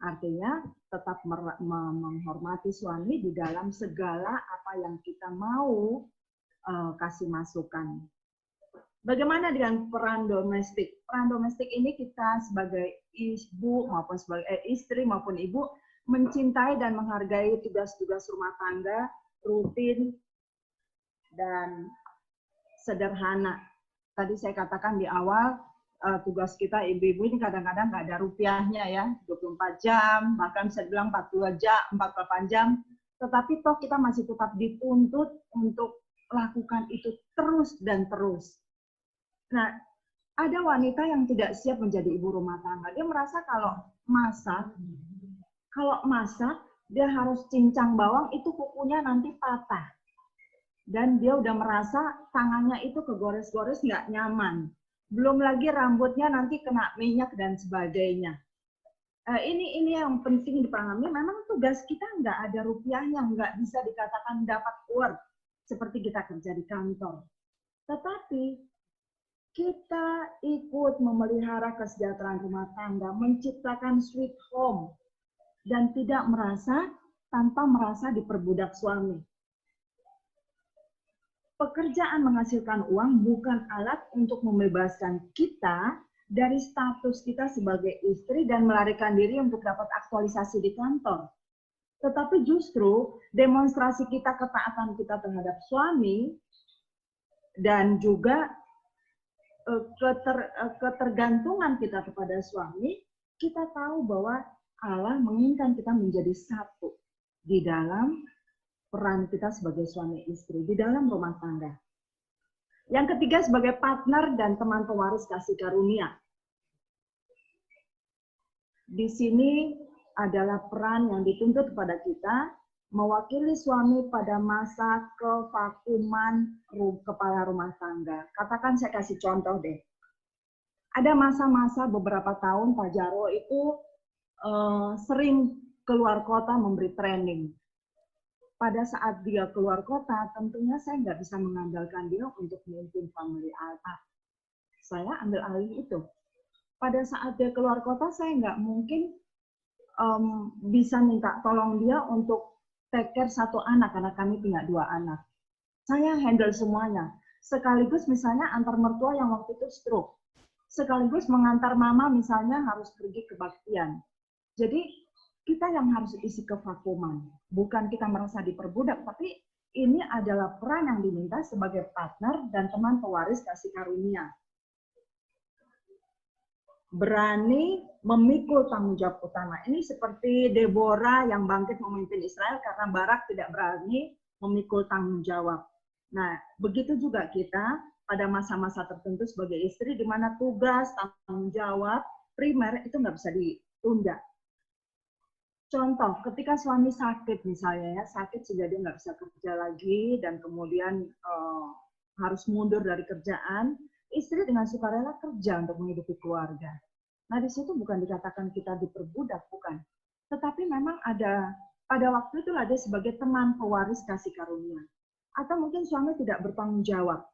Artinya tetap menghormati suami di dalam segala apa yang kita mau kasih masukan. Bagaimana dengan peran domestik? Peran domestik ini kita sebagai ibu maupun sebagai istri maupun ibu mencintai dan menghargai tugas-tugas rumah tangga, rutin dan sederhana. Tadi saya katakan di awal, tugas kita ibu-ibu ini kadang-kadang nggak ada rupiahnya ya, 24 jam, bahkan bisa dibilang 48 jam, tetapi toh kita masih tetap dituntut untuk lakukan itu terus dan terus. Nah, ada wanita yang tidak siap menjadi ibu rumah tangga. Dia merasa kalau masak, dia harus cincang bawang, itu kukunya nanti patah. Dan dia udah merasa tangannya itu kegores-gores nggak nyaman. Belum lagi rambutnya nanti kena minyak dan sebagainya. Ini yang penting dipahami. Memang tugas kita nggak ada rupiahnya, nggak bisa dikatakan dapat work seperti kita kerja di kantor. Tetapi kita ikut memelihara kesejahteraan rumah tangga, menciptakan sweet home, dan tidak merasa tanpa merasa diperbudak suami. Pekerjaan menghasilkan uang bukan alat untuk membebaskan kita dari status kita sebagai istri dan melarikan diri untuk dapat aktualisasi di kantor. Tetapi justru demonstrasi kita, ketaatan kita terhadap suami, dan juga ketergantungan kita kepada suami, kita tahu bahwa Allah menginginkan kita menjadi satu di dalam peran kita sebagai suami istri, di dalam rumah tangga. Yang ketiga, sebagai partner dan teman pewaris kasih karunia. Di sini adalah peran yang dituntut kepada kita, mewakili suami pada masa kevakuman kepala rumah tangga. Katakan saya kasih contoh deh. Ada masa-masa beberapa tahun Pak Jarwo itu sering keluar kota memberi training. Pada saat dia keluar kota, tentunya saya nggak bisa mengandalkan dia untuk memimpin family altar. Saya ambil alih itu. Pada saat dia keluar kota, saya nggak mungkin bisa minta tolong dia untuk take care satu anak, karena kami punya 2 anak. Saya handle semuanya. Sekaligus misalnya antar mertua yang waktu itu stroke. Sekaligus mengantar mama misalnya harus pergi kebaktian. Jadi kita yang harus isi kevakuman. Bukan kita merasa diperbudak, tapi ini adalah peran yang diminta sebagai partner dan teman pewaris kasih karunia. Berani memikul tanggung jawab utama. Ini seperti Deborah yang bangkit memimpin Israel karena Barak tidak berani memikul tanggung jawab. Nah, begitu juga kita pada masa-masa tertentu sebagai istri, di mana tugas, tanggung jawab primer itu nggak bisa ditunda. Contoh, ketika suami sakit misalnya, ya, sakit sehingga dia nggak bisa kerja lagi dan kemudian harus mundur dari kerjaan, istri dengan sukarela kerja untuk menghidupi keluarga. Nah, di situ bukan dikatakan kita diperbudak, bukan. Tetapi memang ada, pada waktu itu ada sebagai teman pewaris kasih karunia. Atau mungkin suami tidak bertanggung jawab.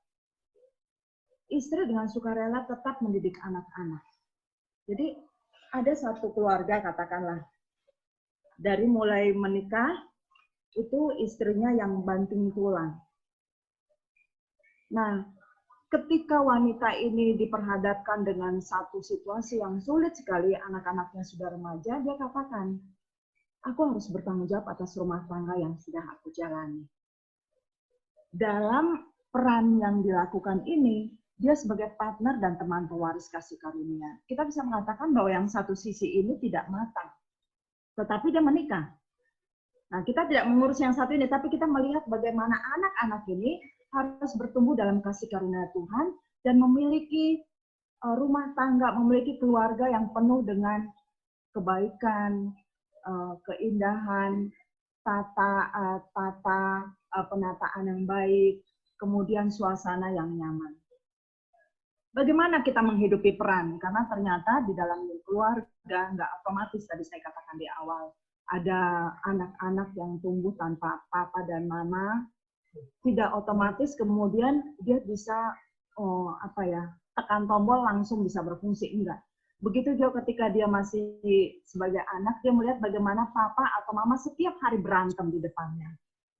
Istri dengan sukarela tetap mendidik anak-anak. Jadi, ada satu keluarga, katakanlah, dari mulai menikah, itu istrinya yang banting tulang. Nah, ketika wanita ini diperhadapkan dengan satu situasi yang sulit sekali, anak-anaknya sudah remaja, dia katakan, aku harus bertanggung jawab atas rumah tangga yang sudah aku jalani. Dalam peran yang dilakukan ini, dia sebagai partner dan teman pewaris kasih karunia. Kita bisa mengatakan bahwa yang satu sisi ini tidak matang. Tetapi dia menikah. Nah, kita tidak mengurus yang satu ini, tapi kita melihat bagaimana anak-anak ini harus bertumbuh dalam kasih karunia Tuhan dan memiliki rumah tangga, memiliki keluarga yang penuh dengan kebaikan, keindahan, penataan yang baik, kemudian suasana yang nyaman. Bagaimana kita menghidupi peran? Karena ternyata di dalam keluarga nggak otomatis, tadi saya katakan di awal, ada anak-anak yang tumbuh tanpa papa dan mama, tidak otomatis kemudian dia bisa tekan tombol langsung bisa berfungsi, enggak. Begitu juga ketika dia masih sebagai anak, dia melihat bagaimana papa atau mama setiap hari berantem di depannya.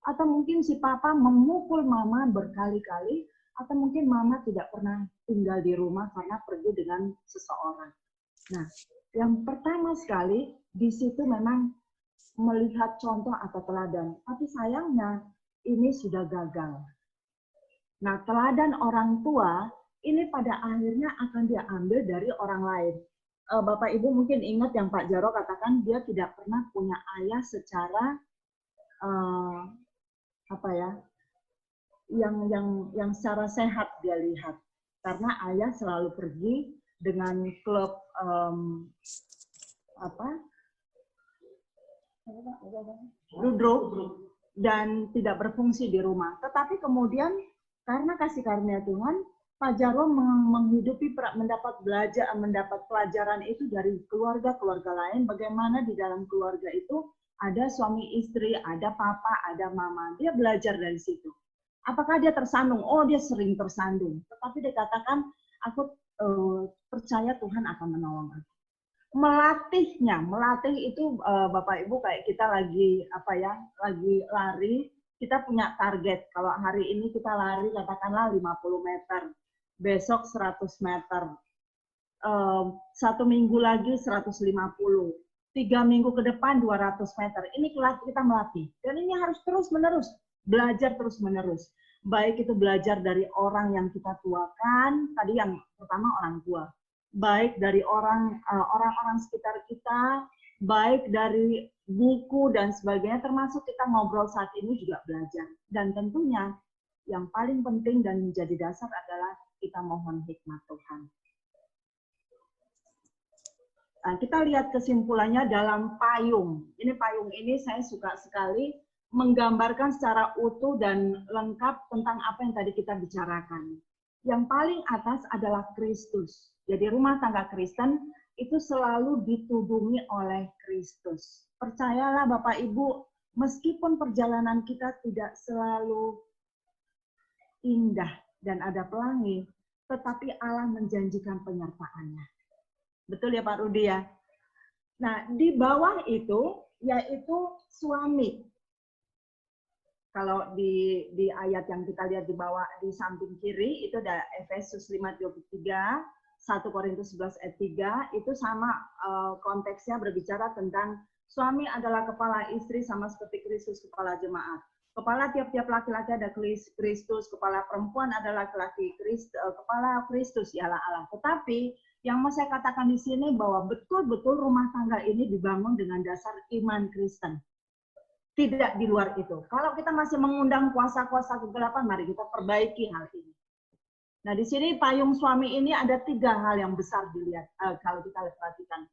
Atau mungkin si papa memukul mama berkali-kali, atau mungkin mama tidak pernah tinggal di rumah karena pergi dengan seseorang. Nah, yang pertama sekali, di situ memang melihat contoh atau teladan. Tapi sayangnya, ini sudah gagal. Nah, teladan orang tua, ini pada akhirnya akan diambil dari orang lain. Bapak Ibu mungkin ingat yang Pak Jarwo katakan, dia tidak pernah punya ayah secara yang secara sehat dia lihat, karena ayah selalu pergi dengan klub ludruk dan tidak berfungsi di rumah. Tetapi kemudian karena kasih karunia Tuhan, Pak Jarwo menghidupi, mendapat pelajaran itu dari keluarga-keluarga lain, bagaimana di dalam keluarga itu ada suami istri, ada papa, ada mama. Dia belajar dari situ. Apakah dia tersandung? Oh, dia sering tersandung. Tetapi dia katakan, aku percaya Tuhan akan menolong aku. Melatih itu Bapak Ibu kayak kita lagi lagi lari, kita punya target. Kalau hari ini kita lari katakanlah 50 meter, besok 100 meter, 1 minggu lagi 150, 3 minggu ke depan 200 meter. Ini kita melatih. Dan ini harus terus-menerus, belajar terus-menerus. Baik itu belajar dari orang yang kita tuakan, tadi yang pertama orang tua. Baik dari orang-orang sekitar kita, baik dari buku dan sebagainya, termasuk kita ngobrol saat ini juga belajar. Dan tentunya yang paling penting dan menjadi dasar adalah kita mohon hikmat Tuhan. Nah, kita lihat kesimpulannya dalam payung. Ini payung ini saya suka sekali menggambarkan secara utuh dan lengkap tentang apa yang tadi kita bicarakan. Yang paling atas adalah Kristus. Jadi rumah tangga Kristen itu selalu ditudungi oleh Kristus. Percayalah Bapak Ibu, meskipun perjalanan kita tidak selalu indah dan ada pelangi, tetapi Allah menjanjikan penyertaannya. Betul ya Pak Rudi ya? Nah, di bawah itu yaitu suami. Kalau di ayat yang kita lihat di bawah di samping kiri itu ada Efesus 5:23, 1 Korintus 11 ayat 3, itu sama konteksnya berbicara tentang suami adalah kepala istri sama seperti Kristus kepala jemaat. Kepala tiap-tiap laki-laki ada Kristus, kepala perempuan adalah laki-laki kepala Kristus ialah Allah. Tetapi yang mau saya katakan di sini bahwa betul-betul rumah tangga ini dibangun dengan dasar iman Kristen. Tidak di luar itu. Kalau kita masih mengundang kuasa-kuasa kegelapan, mari kita perbaiki hal ini. Nah, di sini payung suami ini ada 3 hal yang besar dilihat kalau kita perhatikan.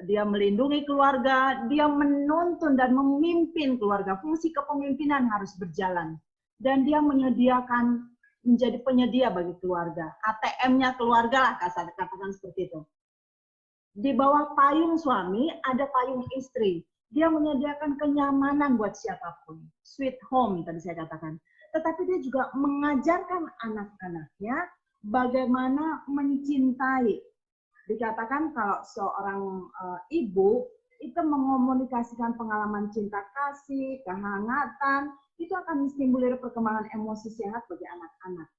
Dia melindungi keluarga, dia menuntun dan memimpin keluarga. Fungsi kepemimpinan harus berjalan. Dan dia menyediakan, menjadi penyedia bagi keluarga. ATM-nya keluarga lah, katakan seperti itu. Di bawah payung suami ada payung istri. Dia menyediakan kenyamanan buat siapapun. Sweet home, tadi saya katakan. Tetapi dia juga mengajarkan anak-anaknya bagaimana mencintai. Dikatakan kalau seorang ibu itu mengomunikasikan pengalaman cinta kasih, kehangatan, itu akan menimbulkan perkembangan emosi sehat bagi anak-anak.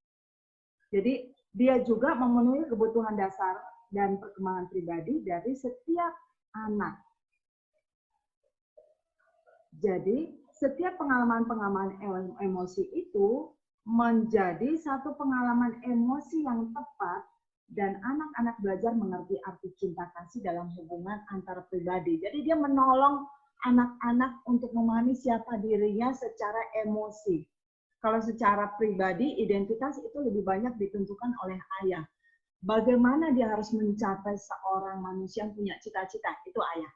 Jadi dia juga memenuhi kebutuhan dasar dan perkembangan pribadi dari setiap anak. Jadi, setiap pengalaman-pengalaman emosi itu menjadi satu pengalaman emosi yang tepat dan anak-anak belajar mengerti arti cinta kasih dalam hubungan antar pribadi. Jadi dia menolong anak-anak untuk memahami siapa dirinya secara emosi. Kalau secara pribadi, identitas itu lebih banyak ditentukan oleh ayah. Bagaimana dia harus mencapai seorang manusia yang punya cita-cita, itu ayah.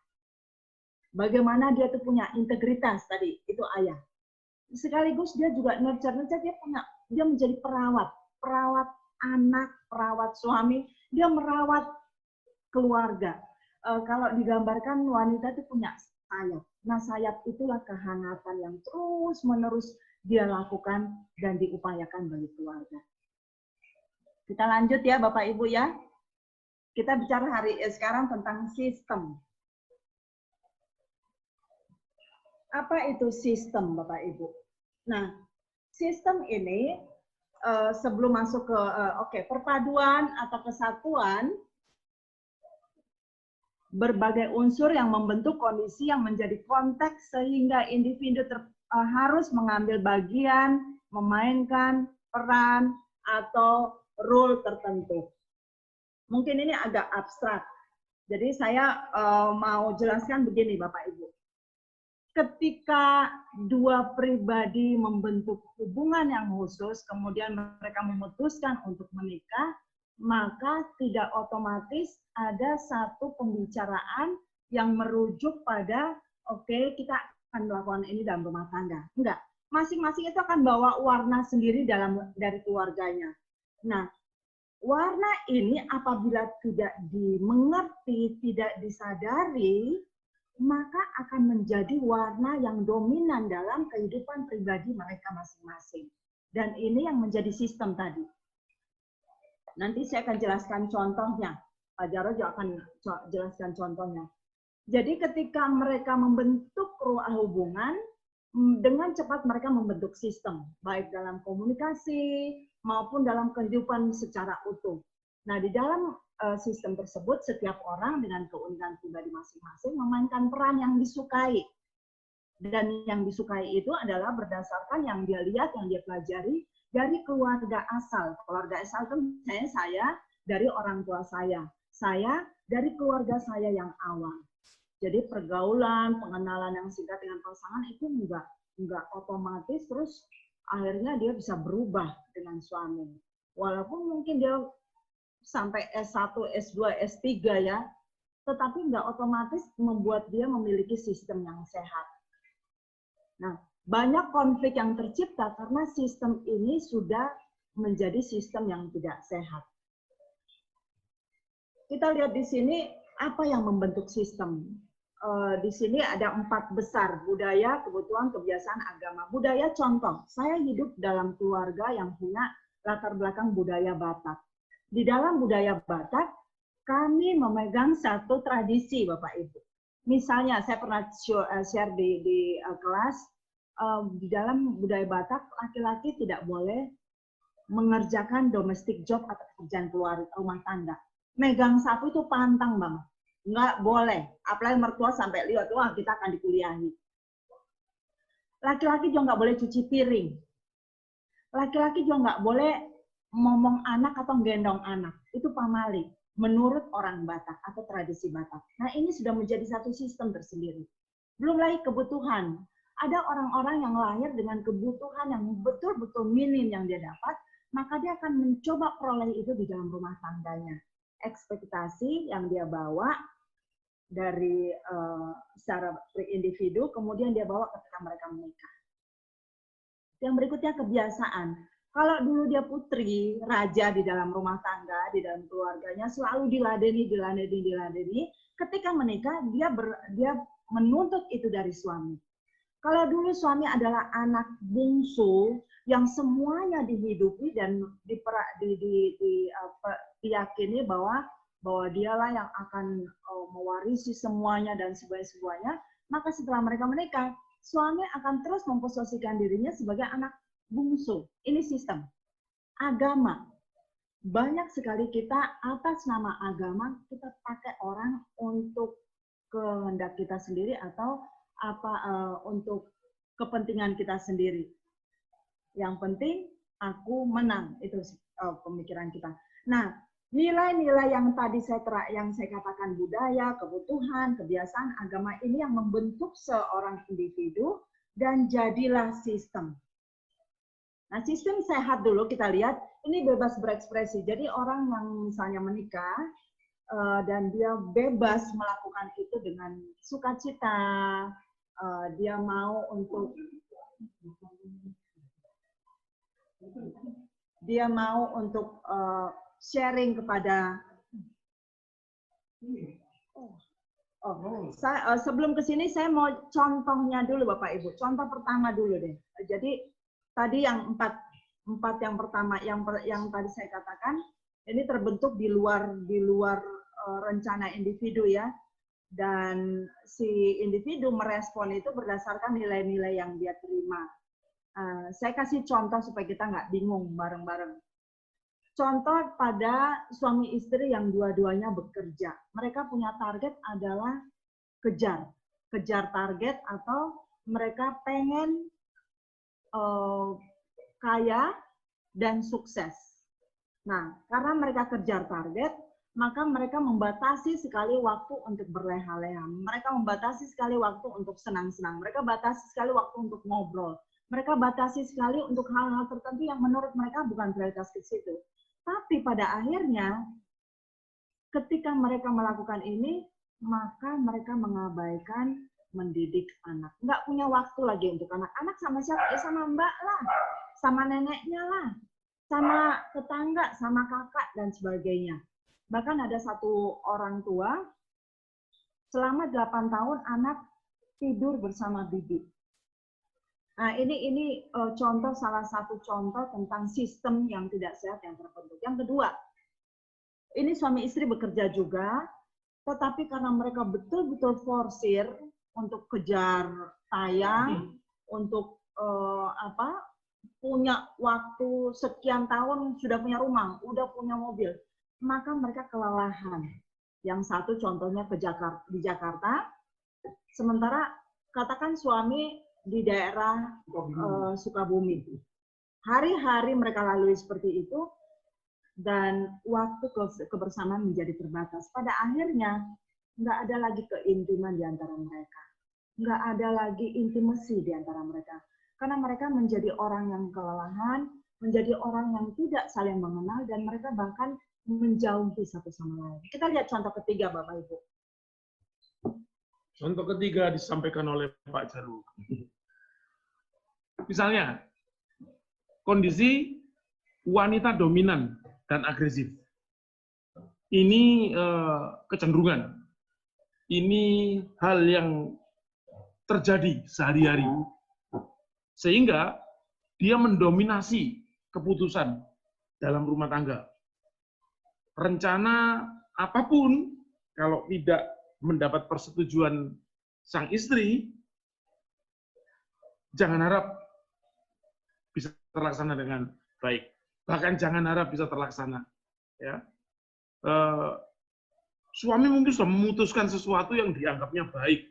Bagaimana dia tuh punya integritas tadi, itu ayah. Sekaligus dia juga nurture, dia menjadi perawat anak, perawat suami, dia merawat keluarga. Kalau digambarkan wanita itu punya sayap. Nah, sayap itulah kehangatan yang terus-menerus dia lakukan dan diupayakan bagi keluarga. Kita lanjut ya Bapak Ibu ya. Kita bicara sekarang tentang sistem. Apa itu sistem, Bapak Ibu? Nah, sistem ini sebelum masuk ke perpaduan atau kesatuan, berbagai unsur yang membentuk kondisi yang menjadi konteks sehingga individu harus mengambil bagian, memainkan peran atau role tertentu. Mungkin ini agak abstrak. Jadi saya mau jelaskan begini, Bapak Ibu. Ketika dua pribadi membentuk hubungan yang khusus, kemudian mereka memutuskan untuk menikah, maka tidak otomatis ada satu pembicaraan yang merujuk pada, kita akan melakukan ini dalam rumah tangga. Enggak. Masing-masing itu akan bawa warna sendiri dari keluarganya. Nah, warna ini apabila tidak dimengerti, tidak disadari, maka akan menjadi warna yang dominan dalam kehidupan pribadi mereka masing-masing. Dan ini yang menjadi sistem tadi. Nanti saya akan jelaskan contohnya. Pak Jarod juga akan jelaskan contohnya. Jadi ketika mereka membentuk hubungan, dengan cepat mereka membentuk sistem, baik dalam komunikasi maupun dalam kehidupan secara utuh. Nah, di dalam sistem tersebut, setiap orang dengan keunikan pribadi masing-masing memainkan peran yang disukai. Dan yang disukai itu adalah berdasarkan yang dia lihat, yang dia pelajari dari keluarga asal. Keluarga asal itu misalnya saya dari orang tua saya dari keluarga saya yang awam. Jadi pergaulan, pengenalan yang singkat dengan pasangan itu enggak otomatis terus akhirnya dia bisa berubah dengan suami. Walaupun mungkin dia sampai S1, S2, S3 ya, tetapi enggak otomatis membuat dia memiliki sistem yang sehat. Nah, banyak konflik yang tercipta karena sistem ini sudah menjadi sistem yang tidak sehat. Kita lihat di sini apa yang membentuk sistem. Di sini ada 4 besar, budaya, kebutuhan, kebiasaan, agama. Budaya contoh, saya hidup dalam keluarga yang punya latar belakang budaya Batak. Di dalam budaya Batak, kami memegang satu tradisi, Bapak Ibu. Misalnya, saya pernah share di kelas, di dalam budaya Batak, laki-laki tidak boleh mengerjakan domestic job atau pekerjaan rumah tangga. Megang sapu itu pantang banget. Nggak boleh, apalagi mertua sampai lihat, wah kita akan dikuliahi. Laki-laki juga nggak boleh cuci piring. Laki-laki juga nggak boleh ngomong anak atau gendong anak. Itu pamali, menurut orang Batak atau tradisi Batak. Nah ini sudah menjadi satu sistem tersendiri. Belum lagi kebutuhan. Ada orang-orang yang lahir dengan kebutuhan yang betul-betul minim yang dia dapat, maka dia akan mencoba peroleh itu di dalam rumah tangganya. Ekspektasi yang dia bawa dari secara individu, kemudian dia bawa ketika mereka menikah. Yang berikutnya kebiasaan. Kalau dulu dia putri, raja di dalam rumah tangga, di dalam keluarganya, selalu diladeni, ketika menikah dia menuntut itu dari suami. Kalau dulu suami adalah anak bungsu yang semuanya dihidupi dan diyakini bahwa dialah yang akan mewarisi semuanya dan sebagainya, maka setelah mereka menikah, suami akan terus memposisikan dirinya sebagai anak bungsu. Ini sistem. Agama. Banyak sekali kita atas nama agama, kita pakai orang untuk kehendak kita sendiri atau untuk kepentingan kita sendiri. Yang penting aku menang, itu pemikiran kita. Nah, nilai-nilai yang tadi saya katakan budaya, kebutuhan, kebiasaan, agama ini yang membentuk seorang individu dan jadilah sistem. Nah, sistem sehat dulu kita lihat, ini bebas berekspresi. Jadi orang yang misalnya menikah dan dia bebas melakukan itu dengan sukacita, dia mau untuk sharing kepada sebelum ke sini saya mau contohnya dulu Bapak Ibu. Contoh pertama dulu deh. Jadi tadi yang empat yang pertama yang tadi saya katakan ini terbentuk di luar rencana individu ya. Dan si individu merespon itu berdasarkan nilai-nilai yang dia terima. Saya kasih contoh supaya kita nggak bingung bareng-bareng. Contoh pada suami istri yang dua-duanya bekerja. Mereka punya target adalah kejar target atau mereka pengen kaya dan sukses. Nah, karena mereka kejar target, maka mereka membatasi sekali waktu untuk berleha-leha. Mereka membatasi sekali waktu untuk senang-senang. Mereka batasi sekali waktu untuk ngobrol. Mereka batasi sekali untuk hal-hal tertentu yang menurut mereka bukan prioritas ke situ. Tapi pada akhirnya, ketika mereka melakukan ini, maka mereka mengabaikan mendidik anak. Nggak punya waktu lagi untuk anak-anak sama siapa? Ya sama mbak lah, sama neneknya lah, sama tetangga, sama kakak, dan sebagainya. Bahkan ada satu orang tua, selama 8 tahun anak tidur bersama bibi. Nah, ini contoh, salah satu contoh tentang sistem yang tidak sehat yang terbentuk. Yang kedua, ini suami istri bekerja juga, tetapi karena mereka betul-betul forsir untuk kejar tayang, untuk punya waktu sekian tahun, sudah punya rumah, udah punya mobil, maka mereka kelelahan. Yang satu contohnya di Jakarta, sementara katakan suami di daerah Sukabumi. Hari-hari mereka lalui seperti itu, dan waktu kebersamaan menjadi terbatas. Pada akhirnya, nggak ada lagi keintiman di antara mereka. Nggak ada lagi intimasi di antara mereka. Karena mereka menjadi orang yang kelelahan, menjadi orang yang tidak saling mengenal, dan mereka bahkan menjauhi satu sama lain. Kita lihat contoh ketiga, Bapak Ibu. Contoh ketiga disampaikan oleh Pak Jarwo. Misalnya, kondisi wanita dominan dan agresif. Ini kecenderungan. Ini hal yang terjadi sehari-hari. Sehingga dia mendominasi keputusan dalam rumah tangga. Rencana apapun, kalau tidak mendapat persetujuan sang istri, jangan harap bisa terlaksana dengan baik. Bahkan jangan harap bisa terlaksana. Ya. Suami mungkin sudah memutuskan sesuatu yang dianggapnya baik.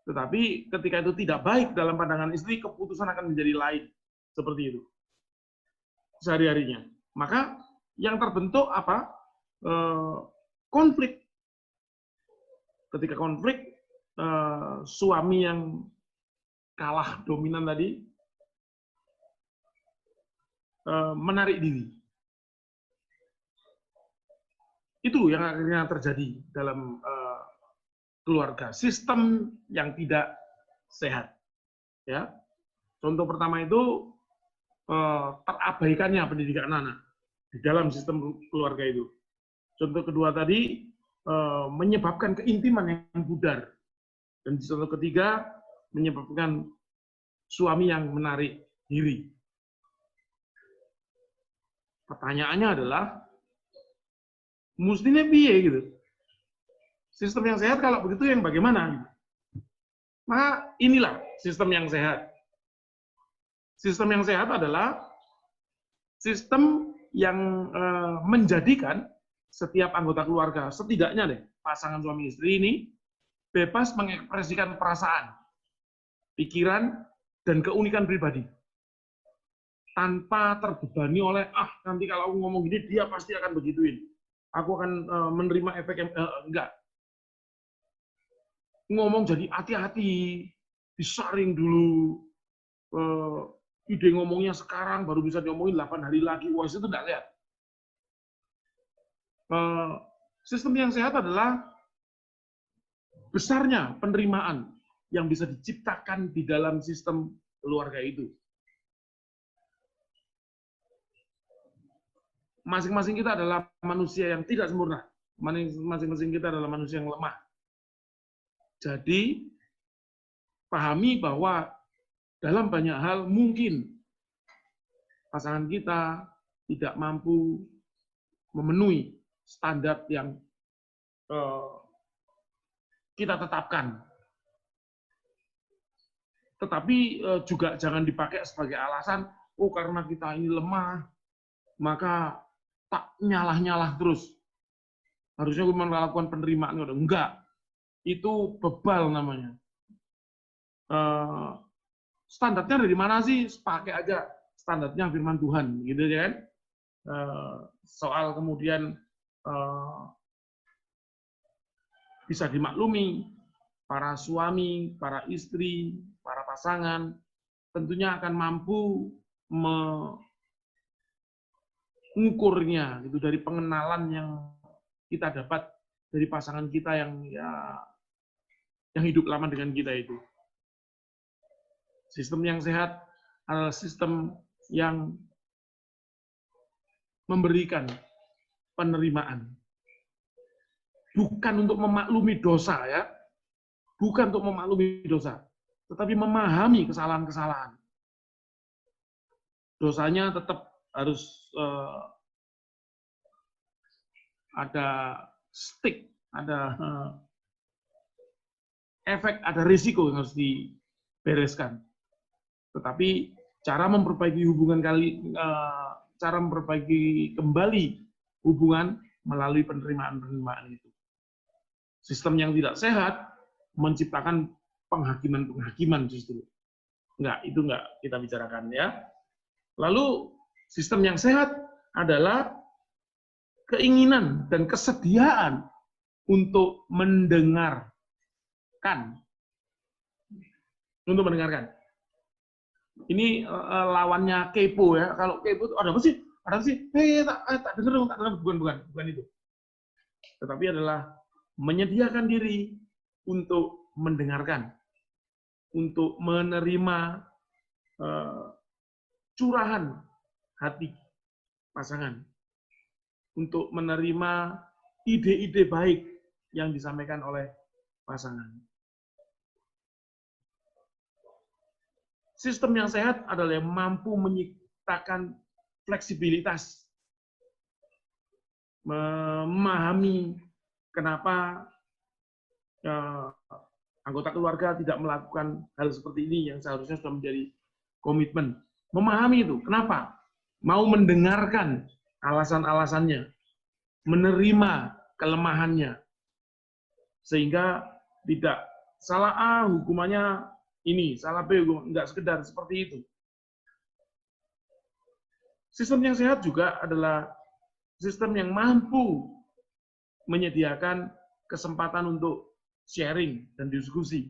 Tetapi ketika itu tidak baik dalam pandangan istri, keputusan akan menjadi lain. Seperti itu. Sehari-harinya. Maka yang terbentuk apa? Konflik. Ketika konflik, suami yang kalah dominan tadi, menarik diri. Itu yang akhirnya terjadi dalam keluarga, sistem yang tidak sehat. Ya, contoh pertama itu terabaikannya pendidikan anak di dalam sistem keluarga itu. Contoh kedua tadi menyebabkan keintiman yang pudar, dan contoh ketiga menyebabkan suami yang menarik diri. Pertanyaannya adalah, mestinya piye gitu. Sistem yang sehat kalau begitu yang bagaimana? Gitu. Maka inilah sistem yang sehat. Sistem yang sehat adalah sistem yang menjadikan setiap anggota keluarga, setidaknya deh, pasangan suami istri ini bebas mengekspresikan perasaan, pikiran, dan keunikan pribadi. Tanpa terbebani oleh, nanti kalau aku ngomong gini, dia pasti akan begituin. Aku akan menerima efek yang enggak. Ngomong jadi hati-hati, disaring dulu. Ide ngomongnya sekarang baru bisa diomongin 8 hari lagi. Wah, itu enggak lihat. Sistem yang sehat adalah besarnya penerimaan yang bisa diciptakan di dalam sistem keluarga itu. Masing-masing kita adalah manusia yang tidak sempurna. Masing-masing kita adalah manusia yang lemah. Jadi, pahami bahwa dalam banyak hal mungkin pasangan kita tidak mampu memenuhi standar yang kita tetapkan. Tetapi juga jangan dipakai sebagai alasan, karena kita ini lemah, maka tak nyalah-nyalah terus. Harusnya gue melakukan penerimaan. Enggak. Itu bebal namanya. Standarnya dari mana sih? Pakai aja standarnya firman Tuhan, gitu kan? Soal kemudian bisa dimaklumi, para suami, para istri, para pasangan tentunya akan mampu mengukurnya gitu dari pengenalan yang kita dapat dari pasangan kita yang ya yang hidup lama dengan kita itu. Sistem yang sehat adalah sistem yang memberikan penerimaan. Bukan untuk memaklumi dosa ya, bukan untuk memaklumi dosa, tetapi memahami kesalahan-kesalahan. Dosanya tetap harus ada stick, ada efek, ada risiko yang harus dibereskan. Tetapi cara memperbaiki hubungan cara memperbaiki kembali hubungan melalui penerimaan-penerimaan itu. Sistem yang tidak sehat menciptakan penghakiman-penghakiman justru. Itu enggak kita bicarakan ya. Lalu sistem yang sehat adalah keinginan dan kesediaan untuk mendengarkan. Untuk mendengarkan. Ini lawannya kepo ya. Kalau kepo itu ada apa sih? Ada apa sih? Tak dengar dong, tak dengar. Bukan itu. Tetapi adalah menyediakan diri untuk mendengarkan, untuk menerima curahan hati pasangan, untuk menerima ide-ide baik yang disampaikan oleh pasangan. Sistem yang sehat adalah yang mampu menciptakan fleksibilitas, memahami kenapa anggota keluarga tidak melakukan hal seperti ini yang seharusnya sudah menjadi komitmen. Memahami itu, kenapa? Mau mendengarkan alasan-alasannya, menerima kelemahannya, sehingga tidak salah A hukumannya ini, salah B enggak sekedar seperti itu. Sistem yang sehat juga adalah sistem yang mampu menyediakan kesempatan untuk sharing dan diskusi,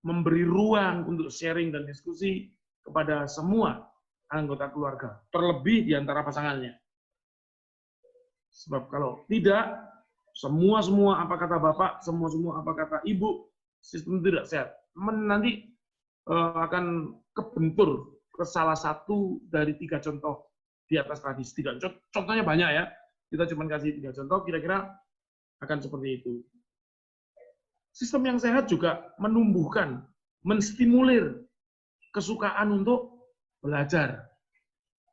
memberi ruang untuk sharing dan diskusi kepada semua anggota keluarga, terlebih di antara pasangannya. Sebab kalau tidak, semua apa kata bapak, semua apa kata ibu, sistem tidak sehat. Nanti akan kebentur ke salah satu dari 3 contoh di atas tadi. Contohnya banyak ya, kita cuma kasih 3 contoh, kira-kira akan seperti itu. Sistem yang sehat juga menumbuhkan, menstimulir kesukaan untuk belajar.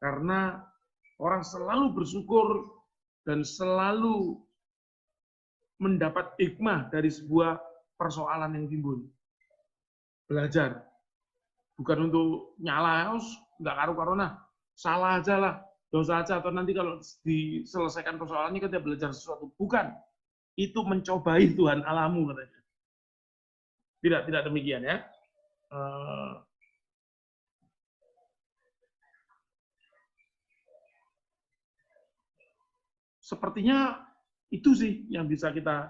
Karena orang selalu bersyukur dan selalu mendapat hikmah dari sebuah persoalan yang timbul. Belajar. Bukan untuk nyala, nggak karu-karuna, salah aja lah, dosa aja, atau nanti kalau diselesaikan persoalannya kita belajar sesuatu. Bukan. Itu mencobai Tuhan Allahmu katanya. Tidak demikian ya. Sepertinya itu sih yang bisa kita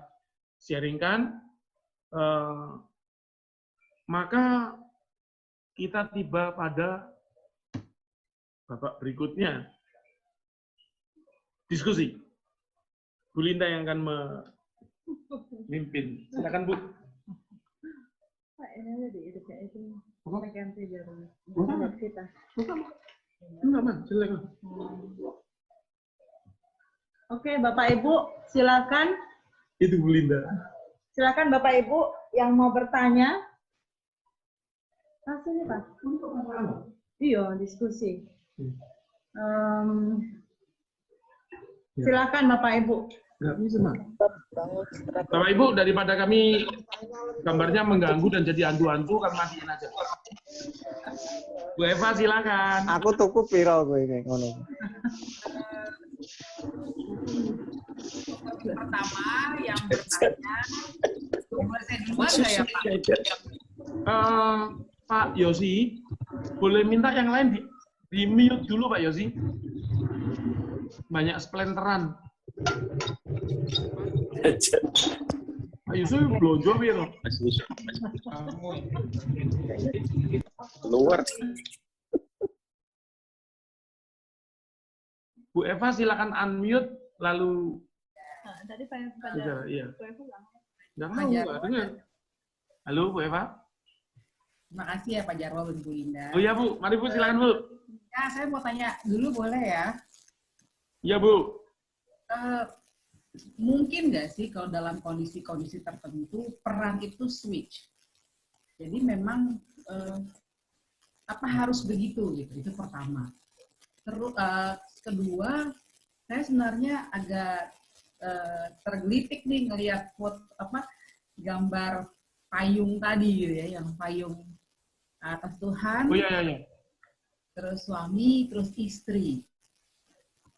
sharingkan. Maka kita tiba pada babak berikutnya. Diskusi. Bu Linda yang akan memimpin. Silakan Bu. Pak, ini ada di itu. Ganti biar kita. Enggak, Man. Silakan. Oke, Bapak Ibu, silakan. Itu Bu Linda. Silakan Bapak Ibu yang mau bertanya. Sini Pak. Iya, diskusi. Silakan Bapak Ibu. Nggak bisa, Ma. Bapak Ibu, daripada kami gambarnya mengganggu dan jadi hantu-hantu, kami matiin aja. Bu Eva, silakan. Aku tuku piro kowe kayak ngono. Pertama yang bertanya, umur saya Pak. Pak Yosi, boleh minta yang lain di mute dulu Pak Yosi. Banyak splenteran. Pak Yosi blonjo piro? Luar. Bu Eva silakan unmute lalu Tadi Pak iya. Bu Eva Nggak mau, nggak dengar. Halo, Bu Eva. Terima kasih ya Pak Jarwo dan Bu Linda. Oh iya, Bu. Mari, Bu. Silakan, Bu. Ya, saya mau tanya dulu boleh ya? Iya, Bu. Eh, Mungkin nggak sih kalau dalam kondisi-kondisi tertentu peran itu switch? Jadi memang apa harus begitu gitu? Itu pertama. Terus kedua, saya sebenarnya agak tergelitik nih ngelihat gambar payung tadi gitu ya, yang payung atas Tuhan, Oh iya, iya, iya. terus suami, terus istri.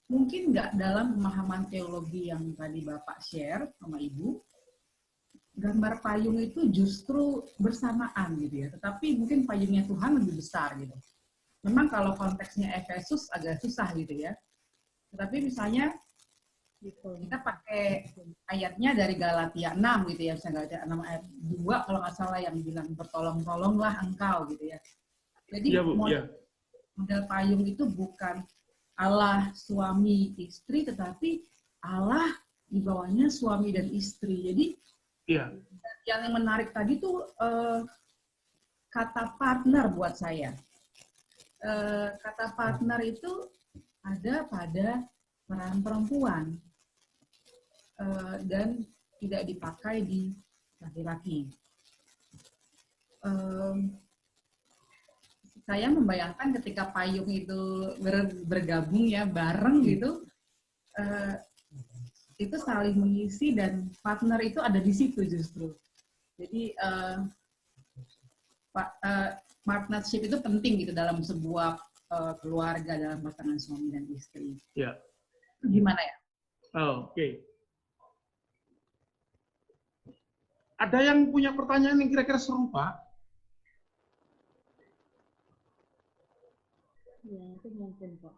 Mungkin nggak dalam pemahaman teologi yang tadi Bapak share sama Ibu, gambar payung itu justru bersamaan gitu ya, tetapi mungkin payungnya Tuhan lebih besar gitu. Memang kalau konteksnya Efesus agak susah gitu ya, tetapi misalnya kita pakai ayatnya dari Galatia 6 gitu ya, misalnya Galatia 6 ayat 2 kalau nggak salah yang bilang bertolong-tolonglah engkau gitu ya. Jadi Iya, Bu. Iya. model payung itu bukan Allah suami istri, tetapi Allah di bawahnya suami dan istri. Jadi Iya. yang menarik tadi tuh kata partner buat saya. Kata partner itu ada pada peran perempuan dan tidak dipakai di laki-laki. Saya membayangkan ketika payung itu bergabung ya bareng gitu, itu saling mengisi dan partner itu ada di situ justru. Jadi partnership itu penting gitu dalam sebuah keluarga, dalam pasangan suami dan istri. Iya. Gimana ya? Oh, oke. Ada yang punya pertanyaan yang kira-kira serupa? Ya, itu mungkin Pak.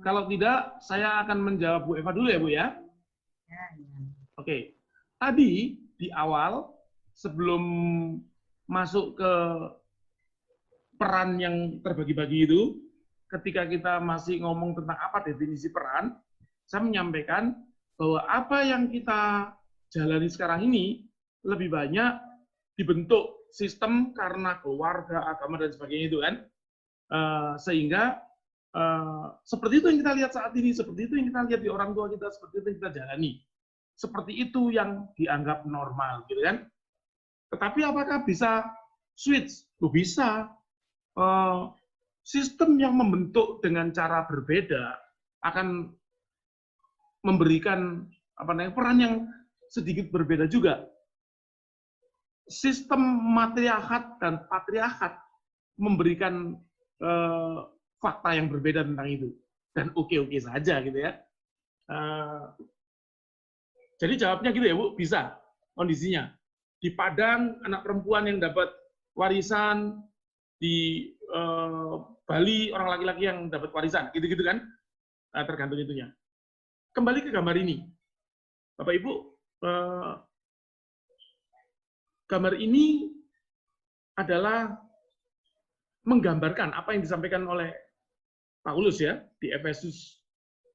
Kalau tidak, saya akan menjawab Bu Eva dulu ya, Bu ya. Ya. Oke. Tadi di awal, sebelum masuk ke peran yang terbagi-bagi itu, ketika kita masih ngomong tentang apa definisi peran, saya menyampaikan bahwa apa yang kita jalani sekarang ini lebih banyak dibentuk sistem karena keluarga, agama, dan sebagainya itu kan. Sehingga seperti itu yang kita lihat saat ini, seperti itu yang kita lihat di orang tua kita, seperti itu yang kita jalani. Seperti itu yang dianggap normal, gitu kan. Tetapi apakah bisa switch? Bisa. Sistem yang membentuk dengan cara berbeda akan memberikan peran yang sedikit berbeda juga. Sistem matriarkat dan patriarkat memberikan fakta yang berbeda tentang itu, dan oke-oke saja gitu ya. Jadi jawabnya gitu ya Bu, bisa kondisinya. Di Padang anak perempuan yang dapat warisan, di Bali orang laki-laki yang dapat warisan, gitu-gitu kan, tergantung itunya. Kembali ke gambar ini, Bapak Ibu, gambar ini adalah menggambarkan apa yang disampaikan oleh Paulus ya di Efesus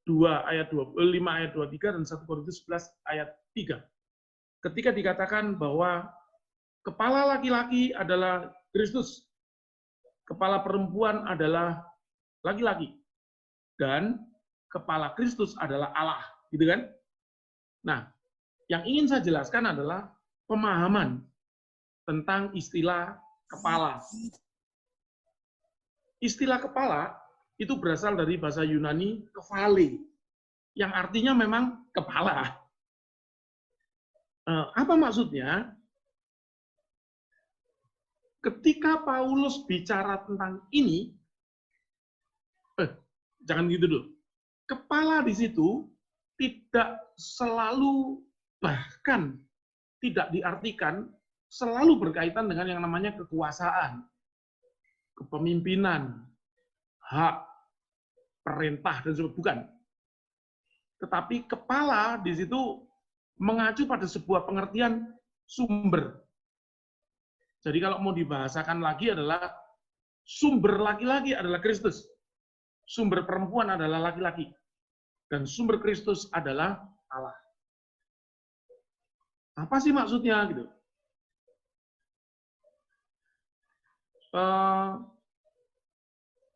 2 ayat 5 ayat 23 dan 1 Korintus 11 ayat 3. Ketika dikatakan bahwa kepala laki-laki adalah Kristus, kepala perempuan adalah laki-laki, dan kepala Kristus adalah Allah, gitu kan? Nah, yang ingin saya jelaskan adalah pemahaman tentang istilah kepala. Istilah kepala itu berasal dari bahasa Yunani kephale, yang artinya memang kepala. Apa maksudnya? Ketika Paulus bicara tentang ini, jangan gitu dulu. Kepala di situ tidak selalu, bahkan tidak diartikan selalu berkaitan dengan yang namanya kekuasaan, kepemimpinan, hak, perintah, dan sebagainya. Bukan. Tetapi kepala di situ mengacu pada sebuah pengertian sumber. Jadi kalau mau dibahasakan lagi adalah sumber laki-laki adalah Kristus, sumber perempuan adalah laki-laki, dan sumber Kristus adalah Allah. Apa sih maksudnya gitu?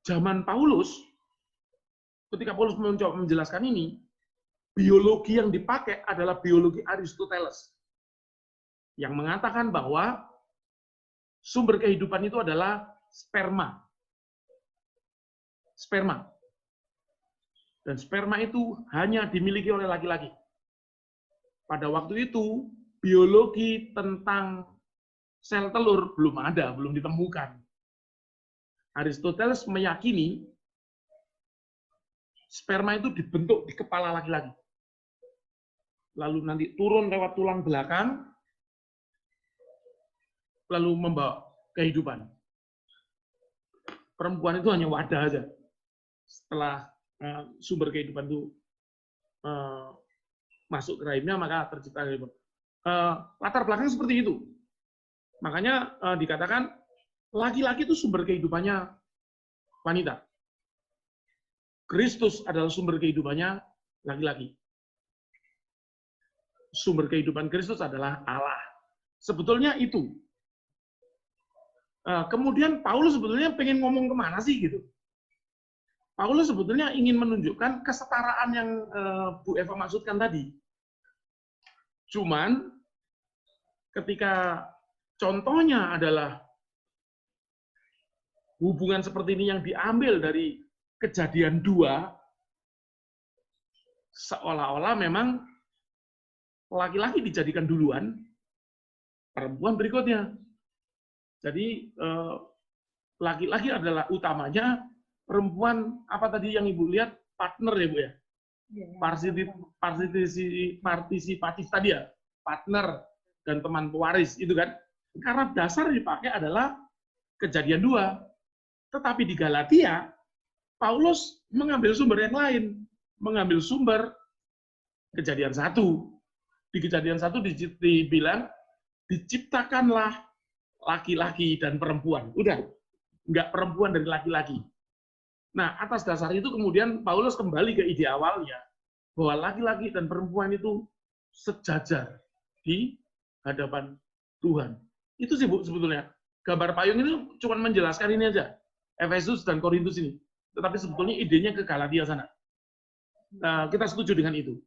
zaman Paulus, ketika Paulus mencoba menjelaskan ini, biologi yang dipakai adalah biologi Aristoteles, yang mengatakan bahwa sumber kehidupan itu adalah sperma. Sperma. Dan sperma itu hanya dimiliki oleh laki-laki. Pada waktu itu, biologi tentang sel telur belum ada, belum ditemukan. Aristoteles meyakini sperma itu dibentuk di kepala laki-laki. Lalu nanti turun lewat tulang belakang, lalu membawa kehidupan. Perempuan itu hanya wadah aja. Setelah sumber kehidupan itu masuk ke rahimnya, maka tercipta kehidupan. Latar belakang seperti itu. Makanya dikatakan laki-laki itu sumber kehidupannya wanita. Kristus adalah sumber kehidupannya laki-laki. Sumber kehidupan Kristus adalah Allah. Sebetulnya itu. Kemudian Paulus sebetulnya pengen ngomong kemana sih gitu. Paulus sebetulnya ingin menunjukkan kesetaraan yang Bu Eva maksudkan tadi. Cuman ketika contohnya adalah hubungan seperti ini yang diambil dari Kejadian 2, seolah-olah memang laki-laki dijadikan duluan, perempuan berikutnya. Jadi laki-laki adalah utamanya, perempuan apa tadi yang Ibu lihat, partner ya Bu ya? Partisipatif tadi ya, partner dan teman pewaris itu kan. Karena dasar dipakai adalah Kejadian 2. Tetapi di Galatia, Paulus mengambil sumber yang lain, mengambil sumber Kejadian 1. Di Kejadian 1 dibilang, diciptakanlah laki-laki dan perempuan. Udah, nggak perempuan dari laki-laki. Nah, atas dasar itu kemudian Paulus kembali ke ide awalnya, bahwa laki-laki dan perempuan itu sejajar di hadapan Tuhan. Itu sih Bu sebetulnya. Gambar payung itu cuma menjelaskan ini aja, Efesus dan Korintus ini. Tetapi sebetulnya idenya ke Galatia sana. Kita setuju dengan itu.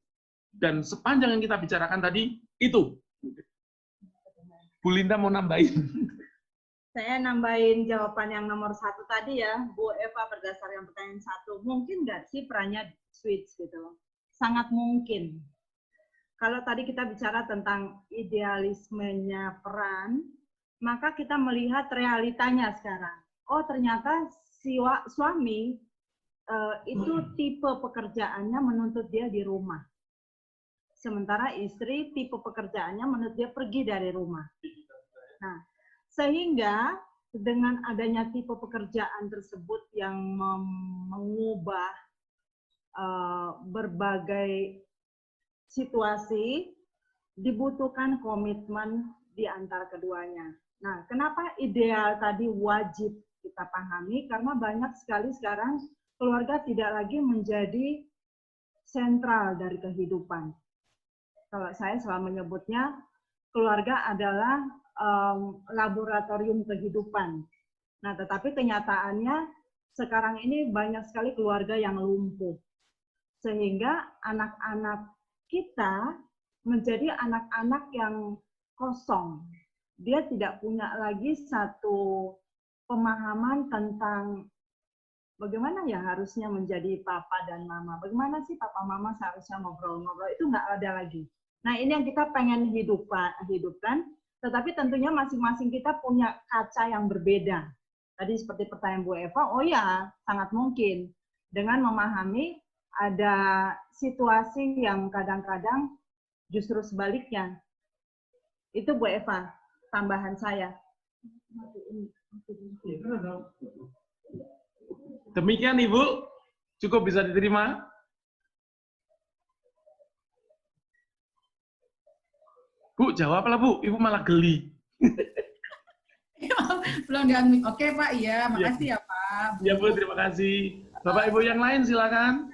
Dan sepanjang yang kita bicarakan tadi, itu. Bu Linda mau nambahin. Saya nambahin jawaban yang nomor 1 tadi ya, Bu Eva, berdasarkan pertanyaan 1. Mungkin nggak sih perannya switch gitu? Sangat mungkin. Kalau tadi kita bicara tentang idealismenya peran, maka kita melihat realitanya sekarang. Oh, ternyata si suami itu tipe pekerjaannya menuntut dia di rumah. Sementara istri tipe pekerjaannya menuntut dia pergi dari rumah. Nah, sehingga dengan adanya tipe pekerjaan tersebut yang mengubah berbagai situasi, dibutuhkan komitmen di antara keduanya. Nah, kenapa ideal tadi wajib kita pahami? Karena banyak sekali sekarang keluarga tidak lagi menjadi sentral dari kehidupan. Kalau saya selalu menyebutnya, keluarga adalah laboratorium kehidupan. Nah, tetapi kenyataannya sekarang ini banyak sekali keluarga yang lumpuh. Sehingga anak-anak kita menjadi anak-anak yang kosong. Dia tidak punya lagi satu pemahaman tentang bagaimana ya harusnya menjadi papa dan mama. Bagaimana sih papa mama seharusnya ngobrol-ngobrol, itu nggak ada lagi. Nah, ini yang kita pengen hidupkan, tetapi tentunya masing-masing kita punya kaca yang berbeda. Tadi seperti pertanyaan Bu Eva, oh ya, sangat mungkin. Dengan memahami ada situasi yang kadang-kadang justru sebaliknya. Itu Bu Eva, tambahan saya. Demikian Ibu, cukup bisa diterima? Bu, jawablah Bu, Ibu malah geli. Belum di-unmute. Oke Pak, iya, makasih ya Pak. Ya Bu, terima kasih. Bapak Ibu yang lain silakan.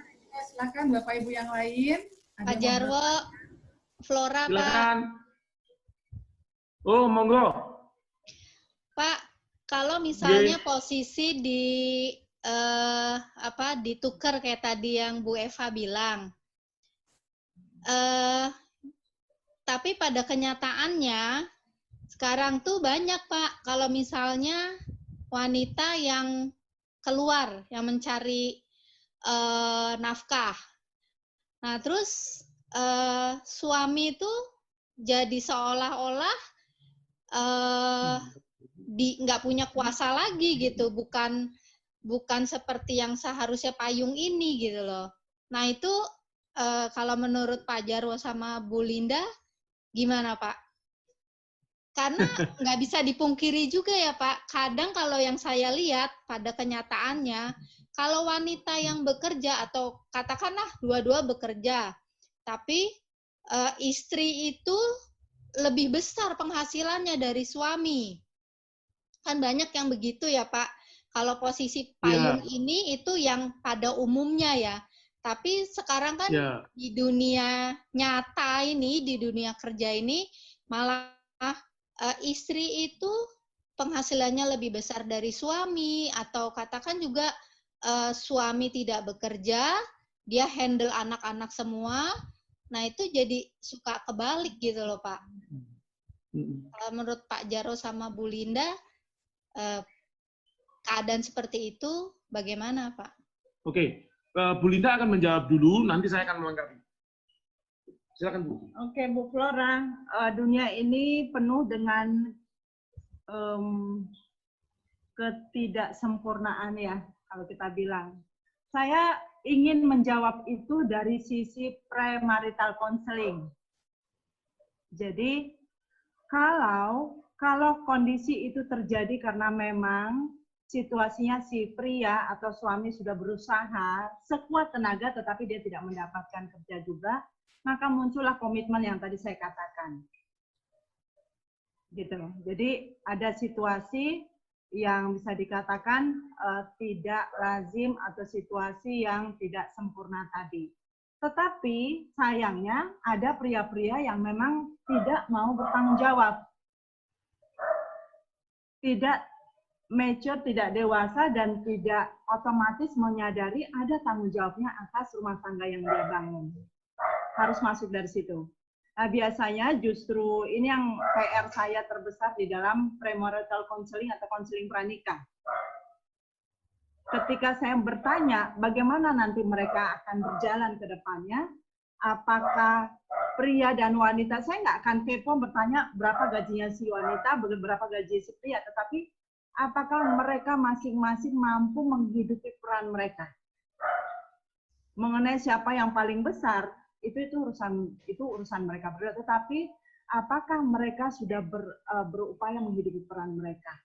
Silakan Bapak Ibu yang lain. Pak Jarwo, Flora, Silakan. Pak. Oh, monggo. Pak, Kalau misalnya posisi ditukar kayak tadi yang Bu Eva bilang, tapi pada kenyataannya sekarang tuh banyak Pak, kalau misalnya wanita yang keluar, yang mencari nafkah. Nah terus suami itu jadi seolah-olah nggak punya kuasa lagi gitu, bukan seperti yang seharusnya payung ini gitu loh. Nah itu kalau menurut Pak Jarwo sama Bu Linda gimana Pak? Karena nggak bisa dipungkiri juga ya Pak, kadang kalau yang saya lihat pada kenyataannya, kalau wanita yang bekerja atau katakanlah dua-dua bekerja, tapi istri itu lebih besar penghasilannya dari suami. Kan banyak yang begitu ya Pak. Kalau posisi payung ini itu yang pada umumnya ya. Tapi sekarang kan di dunia nyata ini, di dunia kerja ini, malah istri itu penghasilannya lebih besar dari suami, atau katakan juga suami tidak bekerja, dia handle anak-anak semua. Nah itu jadi suka kebalik gitu loh Pak. Menurut Pak Jarwo sama Bu Linda, keadaan seperti itu bagaimana Pak? Oke, Bu Linda akan menjawab dulu, nanti saya akan melengkapi. Silakan Bu. Oke Bu Flora, dunia ini penuh dengan ketidaksempurnaan ya, kalau kita bilang. Saya ingin menjawab itu dari sisi premarital counseling. Jadi kalau kondisi itu terjadi karena memang situasinya si pria atau suami sudah berusaha sekuat tenaga tetapi dia tidak mendapatkan kerja juga, maka muncullah komitmen yang tadi saya katakan. Gitu. Jadi ada situasi yang bisa dikatakan tidak lazim atau situasi yang tidak sempurna tadi. Tetapi sayangnya ada pria-pria yang memang tidak mau bertanggung jawab. Tidak mature, tidak dewasa, dan tidak otomatis menyadari ada tanggung jawabnya atas rumah tangga yang dia bangun. Harus masuk dari situ. Nah, biasanya justru ini yang PR saya terbesar di dalam premarital counseling atau counseling pranikah. Ketika saya bertanya bagaimana nanti mereka akan berjalan ke depannya, apakah pria dan wanita, saya nggak akan kepo bertanya berapa gajinya si wanita, berapa gaji si pria, tetapi apakah mereka masing-masing mampu menghidupi peran mereka. Mengenai siapa yang paling besar, itu urusan mereka berdua, tetapi apakah mereka sudah berupaya menghidupi peran mereka.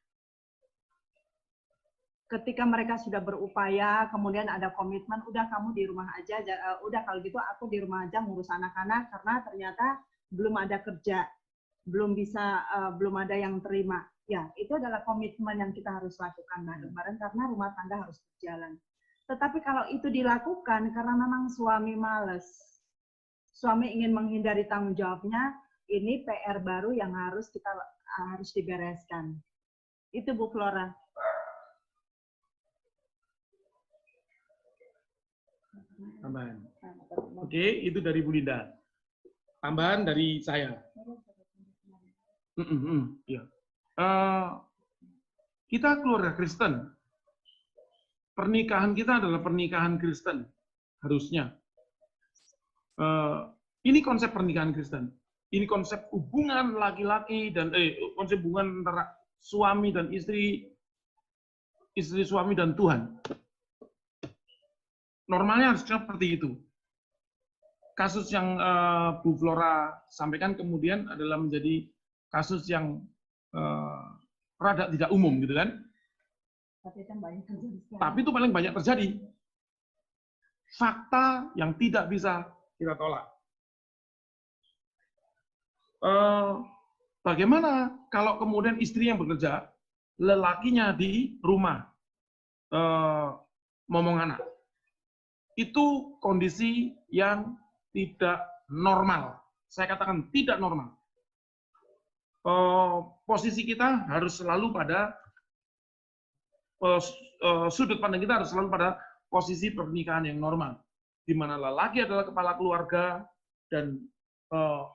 Ketika mereka sudah berupaya, kemudian ada komitmen, udah kamu di rumah aja, udah kalau gitu aku di rumah aja ngurus anak-anak karena ternyata belum ada kerja, belum ada yang terima. Ya, itu adalah komitmen yang kita harus lakukan bareng-bareng karena rumah tangga harus berjalan. Tetapi kalau itu dilakukan karena memang suami malas, suami ingin menghindari tanggung jawabnya, ini PR baru yang harus dibereskan. Itu Bu Flora. Tambahan. Oke, itu dari Bu Linda. Tambahan dari saya. Ya. Kita keluarga Kristen. Pernikahan kita adalah pernikahan Kristen. Harusnya. Ini konsep pernikahan Kristen. Ini konsep hubungan laki-laki dan konsep hubungan antara suami dan istri suami dan Tuhan. Normalnya harus seperti itu. Kasus yang Bu Flora sampaikan kemudian adalah menjadi kasus yang rada tidak umum, gitu kan? Tapi itu paling banyak terjadi. Fakta yang tidak bisa kita tolak. Bagaimana kalau kemudian istri yang bekerja, lelakinya di rumah, ngomong anak? Itu kondisi yang tidak normal. Saya katakan tidak normal. Posisi kita harus selalu pada sudut pandang kita harus selalu pada posisi pernikahan yang normal, di mana lelaki adalah kepala keluarga dan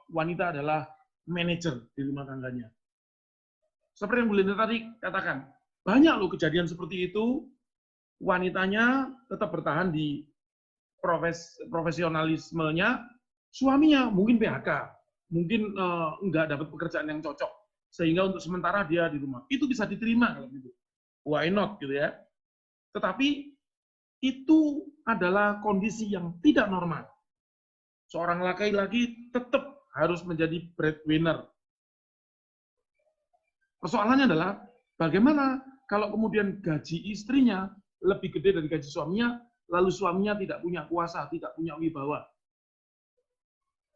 wanita adalah manajer di rumah tangganya. Seperti yang Bu Linda tadi katakan, banyak loh kejadian seperti itu, wanitanya tetap bertahan di profesionalismenya, suaminya mungkin PHK, mungkin nggak dapat pekerjaan yang cocok, sehingga untuk sementara dia di rumah. Itu bisa diterima kalau gitu. Why not gitu ya. Tetapi itu adalah kondisi yang tidak normal. Seorang laki-laki tetap harus menjadi breadwinner. Persoalannya adalah bagaimana kalau kemudian gaji istrinya lebih gede dari gaji suaminya, lalu suaminya tidak punya kuasa, tidak punya wibawa.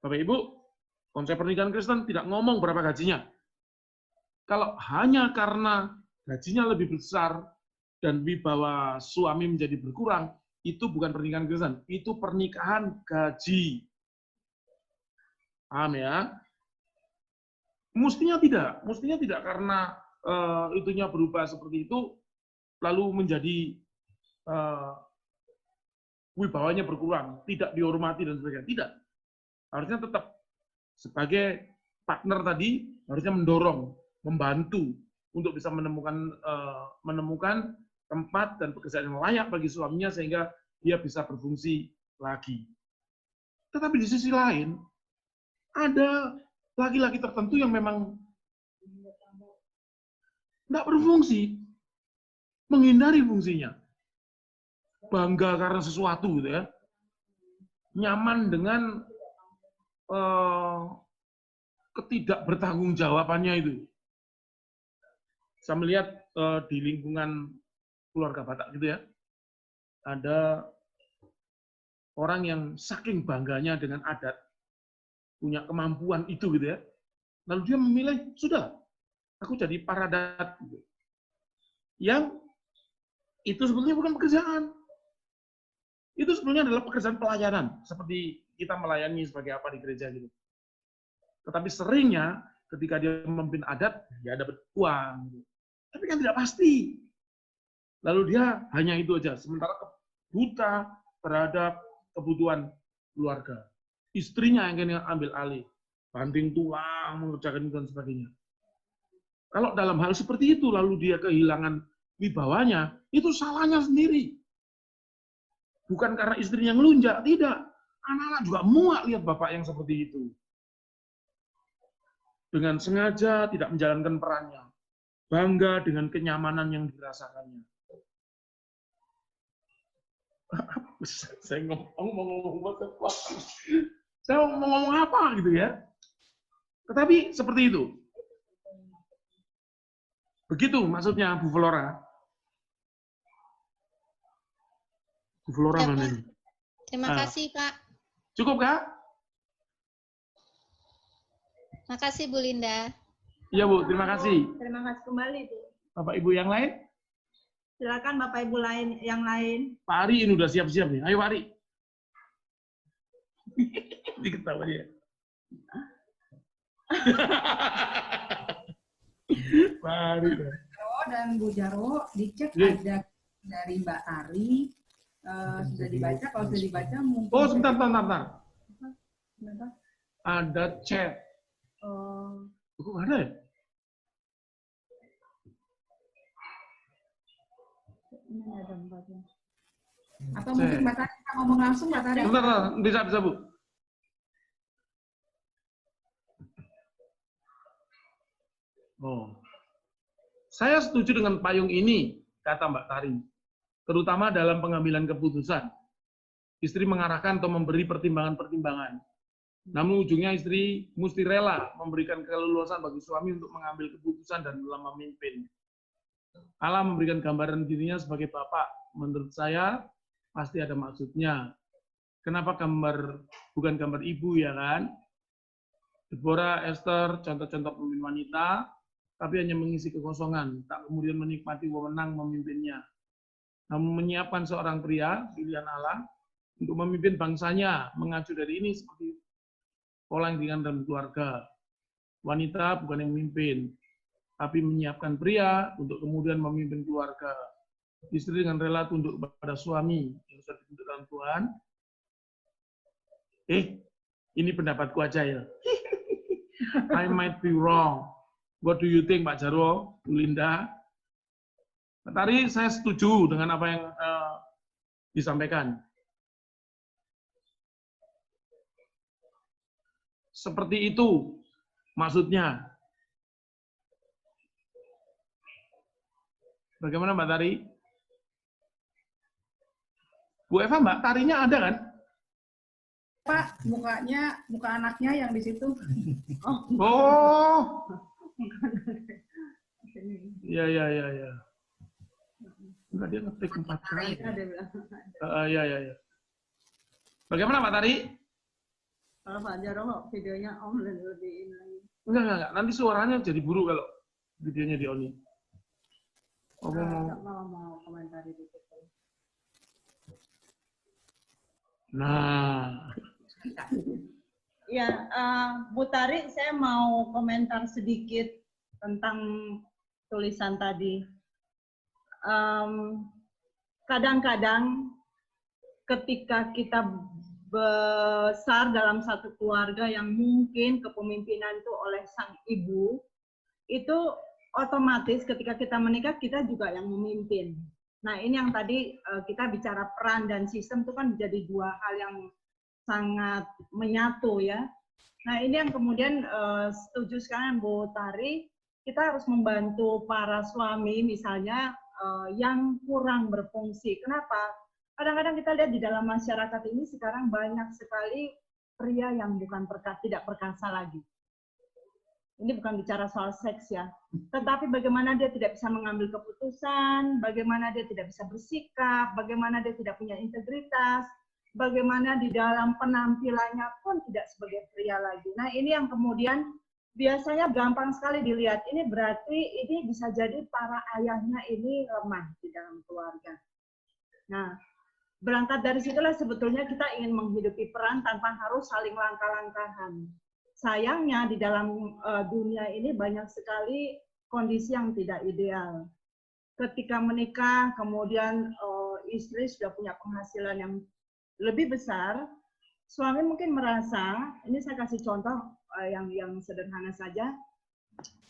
Bapak Ibu, konsep pernikahan Kristen tidak ngomong berapa gajinya. Kalau hanya karena gajinya lebih besar dan wibawa suami menjadi berkurang, itu bukan pernikahan Kristen, itu pernikahan gaji. Paham ya? Mestinya tidak karena itunya berubah seperti itu, lalu menjadi wibawanya berkurang, tidak dihormati dan sebagainya. Tidak. Harusnya tetap sebagai partner tadi harusnya mendorong, membantu untuk bisa menemukan tempat dan pekerjaan yang layak bagi suaminya sehingga dia bisa berfungsi lagi. Tetapi di sisi lain ada laki-laki tertentu yang memang tidak berfungsi, menghindari fungsinya, bangga karena sesuatu gitu ya, nyaman dengan ketidakbertanggungjawabannya itu. Saya melihat di lingkungan keluarga Batak gitu ya, ada orang yang saking bangganya dengan adat, punya kemampuan itu gitu ya, lalu dia memilih, sudah, aku jadi paradat. Gitu. Yang itu sebetulnya bukan pekerjaan. Itu sebetulnya adalah pekerjaan pelayanan, seperti kita melayani sebagai apa di gereja gitu. Tetapi seringnya ketika dia memimpin adat, dia dapat uang. Gitu. Tapi kan tidak pasti. Lalu dia hanya itu aja, sementara buta terhadap kebutuhan keluarga. Istrinya yang kena ambil alih, banting tulang, mengerjakan dan sebagainya. Kalau dalam hal seperti itu, lalu dia kehilangan wibawanya, itu salahnya sendiri. Bukan karena istrinya ngelunjak, tidak. Anak-anak juga muak lihat bapak yang seperti itu. Dengan sengaja tidak menjalankan perannya. Bangga dengan kenyamanan yang dirasakannya. Saya mau ngomong apa? Saya mau ngomong apa gitu ya. Tetapi seperti itu. Begitu maksudnya Bu Flora. Bu Flora Ya, mana Pak. ini? Terima kasih, Pak. Cukup, Kak? Makasih, Bu Linda. Iya, Bu. Terima kasih. Terima kasih kembali, Bu. Bapak Ibu yang lain? Silakan Bapak Ibu lain yang lain. Pak Ari ini udah siap-siap nih. Ayo, Pak Ari. Diketawa dia. Pak Ari. Dan Bu Jaro, dicek Yes. ada dari Mbak Tari, sudah dibaca. Kalau sudah dibaca mungkin. Oh, sebentar. Kenapa? Ada chat. Oh, Kok nggak ada ya? ini ada tempatnya. Atau mungkin Mbak Tari kita ngomong langsung, Mbak Tari. Sebentar, bisa, Bu. Oh. Saya setuju dengan payung ini, kata Mbak Tari. Terutama dalam pengambilan keputusan. Istri mengarahkan atau memberi pertimbangan-pertimbangan. Namun ujungnya istri mesti rela memberikan keleluasan bagi suami untuk mengambil keputusan dan dalam memimpin. Allah memberikan gambaran dirinya sebagai bapak. Menurut saya, pasti ada maksudnya. Kenapa bukan gambar ibu ya kan? Deborah, Esther, contoh-contoh pemimpin wanita, tapi hanya mengisi kekosongan, tak kemudian menikmati wewenang memimpinnya. Namun menyiapkan seorang pria, pilihan Allah, untuk memimpin bangsanya, mengacu dari ini seperti pola yang diinginkan dalam keluarga. Wanita bukan yang memimpin, tapi menyiapkan pria untuk kemudian memimpin keluarga. Istri dengan rela tunduk pada suami yang sudah dibentuk dalam Tuhan. Ini pendapatku aja ya. I might be wrong. What do you think, Pak Jarwo, Bu Linda? Tadi saya setuju dengan apa yang disampaikan. Seperti itu maksudnya. Bagaimana Mbak Tari? Bu Eva, Mbak Tarinya ada kan? Pak, muka anaknya yang di situ. Oh. Iya. Enggak, dia ngetik 4 kali. Iya. Bagaimana Mbak Tari? Kalau Pak Jarwo videonya om lebih ini. Enggak. Nanti suaranya jadi buruk kalau videonya di on. Mau komentari dikit. Nah. Ya, Bu Tari, saya mau komentar sedikit tentang tulisan tadi. Kadang-kadang ketika kita besar dalam satu keluarga yang mungkin kepemimpinan itu oleh sang ibu, itu otomatis ketika kita menikah kita juga yang memimpin. Nah ini yang tadi kita bicara peran dan sistem itu kan menjadi dua hal yang sangat menyatu ya. Nah ini yang kemudian setuju sekarang Bu Tari, kita harus membantu para suami misalnya yang kurang berfungsi. Kenapa? Kadang-kadang kita lihat di dalam masyarakat ini sekarang banyak sekali pria yang tidak perkasa lagi. Ini bukan bicara soal seks ya, tetapi bagaimana dia tidak bisa mengambil keputusan, bagaimana dia tidak bisa bersikap, bagaimana dia tidak punya integritas, bagaimana di dalam penampilannya pun tidak sebagai pria lagi. Nah ini yang kemudian biasanya gampang sekali dilihat, ini berarti ini bisa jadi para ayahnya ini lemah di dalam keluarga. Nah, berangkat dari situlah sebetulnya kita ingin menghidupi peran tanpa harus saling langkah-langkahan. Sayangnya di dalam dunia ini banyak sekali kondisi yang tidak ideal. Ketika menikah, kemudian istri sudah punya penghasilan yang lebih besar, suami mungkin merasa, ini saya kasih contoh yang sederhana saja,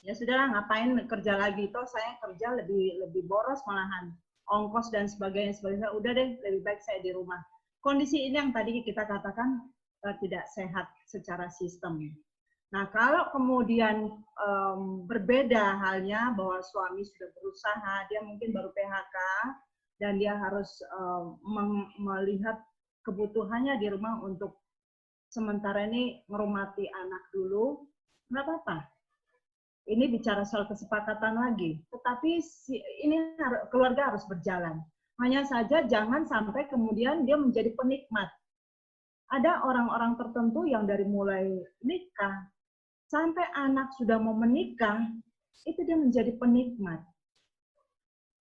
ya sudahlah ngapain kerja lagi, toh saya kerja lebih boros malahan, ongkos dan sebagainya, udah deh lebih baik saya di rumah. Kondisi ini yang tadi kita katakan tidak sehat secara sistem. Nah kalau kemudian berbeda halnya bahwa suami sudah berusaha, dia mungkin baru PHK dan dia harus melihat kebutuhannya di rumah untuk sementara ini ngerumati anak dulu, nggak apa-apa. Ini bicara soal kesepakatan lagi, tetapi ini keluarga harus berjalan. Hanya saja jangan sampai kemudian dia menjadi penikmat. Ada orang-orang tertentu yang dari mulai nikah sampai anak sudah mau menikah, itu dia menjadi penikmat.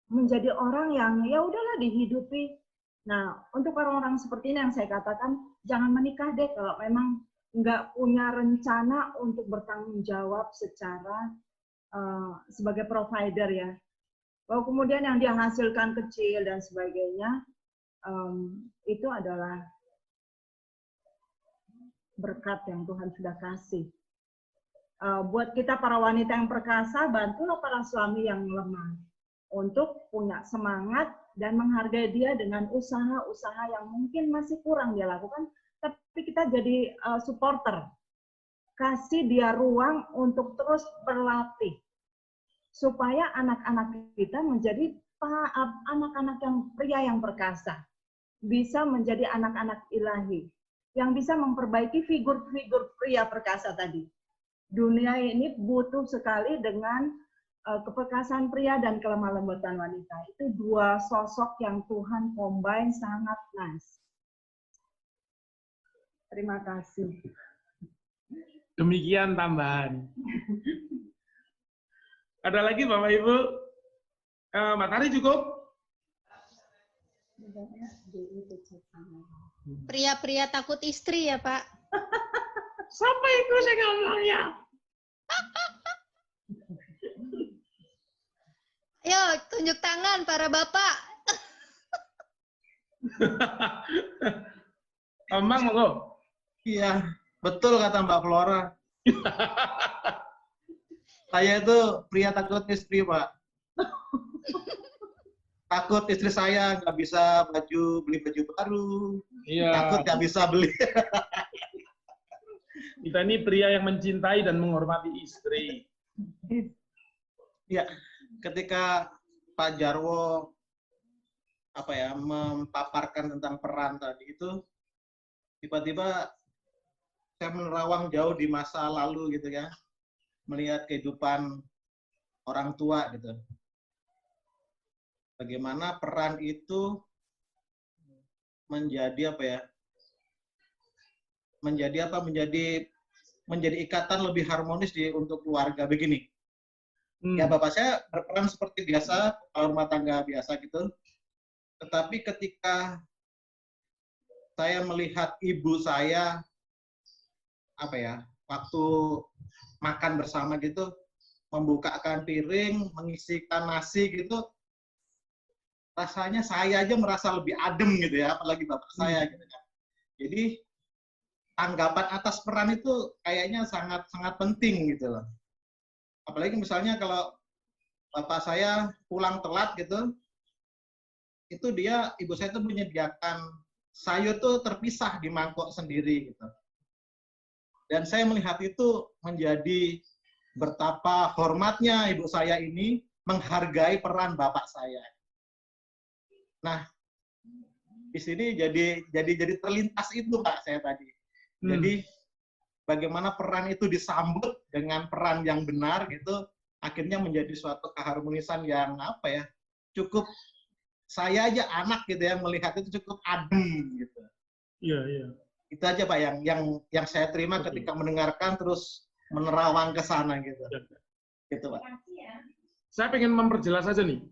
Menjadi orang yang ya udahlah dihidupi. Nah, untuk orang-orang seperti ini yang saya katakan, jangan menikah deh kalau memang nggak punya rencana untuk bertanggung jawab secara sebagai provider ya. Bahwa kemudian yang dia hasilkan kecil dan sebagainya, itu adalah berkat yang Tuhan sudah kasih. Buat kita para wanita yang perkasa, bantulah para suami yang lemah untuk punya semangat dan menghargai dia dengan usaha-usaha yang mungkin masih kurang dia lakukan, tapi kita jadi supporter. Kasih dia ruang untuk terus berlatih. Supaya anak-anak kita menjadi anak-anak yang pria yang perkasa. Bisa menjadi anak-anak ilahi. Yang bisa memperbaiki figur-figur pria perkasa tadi. Dunia ini butuh sekali dengan keperkasaan pria dan kelemah lembutan wanita. Itu dua sosok yang Tuhan combine sangat nice. Terima kasih. Demikian tambahan. Ada lagi Bapak Ibu? Mbak Tari cukup? Pria-pria takut istri ya Pak? Sampai itu saya ngomongnya. Ayo tunjuk tangan para bapak. Emang monggo. Iya, betul kata Mbak Flora. Saya itu pria takut istri, Pak. Takut istri saya nggak bisa beli baju baru. Iya. Takut nggak bisa beli. Kita ini pria yang mencintai dan menghormati istri. Ya, ketika Pak Jarwo memaparkan tentang peran tadi itu, tiba-tiba saya menerawang jauh di masa lalu gitu ya, melihat kehidupan orang tua gitu. Bagaimana peran itu menjadi menjadi ikatan lebih harmonis untuk keluarga begini. Ya, bapak saya berperan seperti biasa, rumah tangga biasa gitu. Tetapi ketika saya melihat ibu saya waktu makan bersama gitu, membukakan piring, mengisikan nasi gitu, rasanya saya aja merasa lebih adem gitu ya, apalagi bapak saya gitu kan. Jadi tanggapan atas peran itu kayaknya sangat penting gitu loh. Apalagi misalnya kalau bapak saya pulang telat gitu, itu ibu saya tuh menyediakan sayur tuh terpisah di mangkok sendiri gitu. Dan saya melihat itu menjadi betapa hormatnya ibu saya ini menghargai peran bapak saya. Nah, di sini jadi terlintas itu Pak saya tadi. Jadi bagaimana peran itu disambut dengan peran yang benar gitu, akhirnya menjadi suatu keharmonisan yang cukup saya aja anak gitu ya melihat itu cukup adem gitu. Iya, iya. Itu aja Pak yang saya terima ketika mendengarkan terus menerawang ke sana gitu. Gitu Pak. Saya pengen memperjelas aja nih.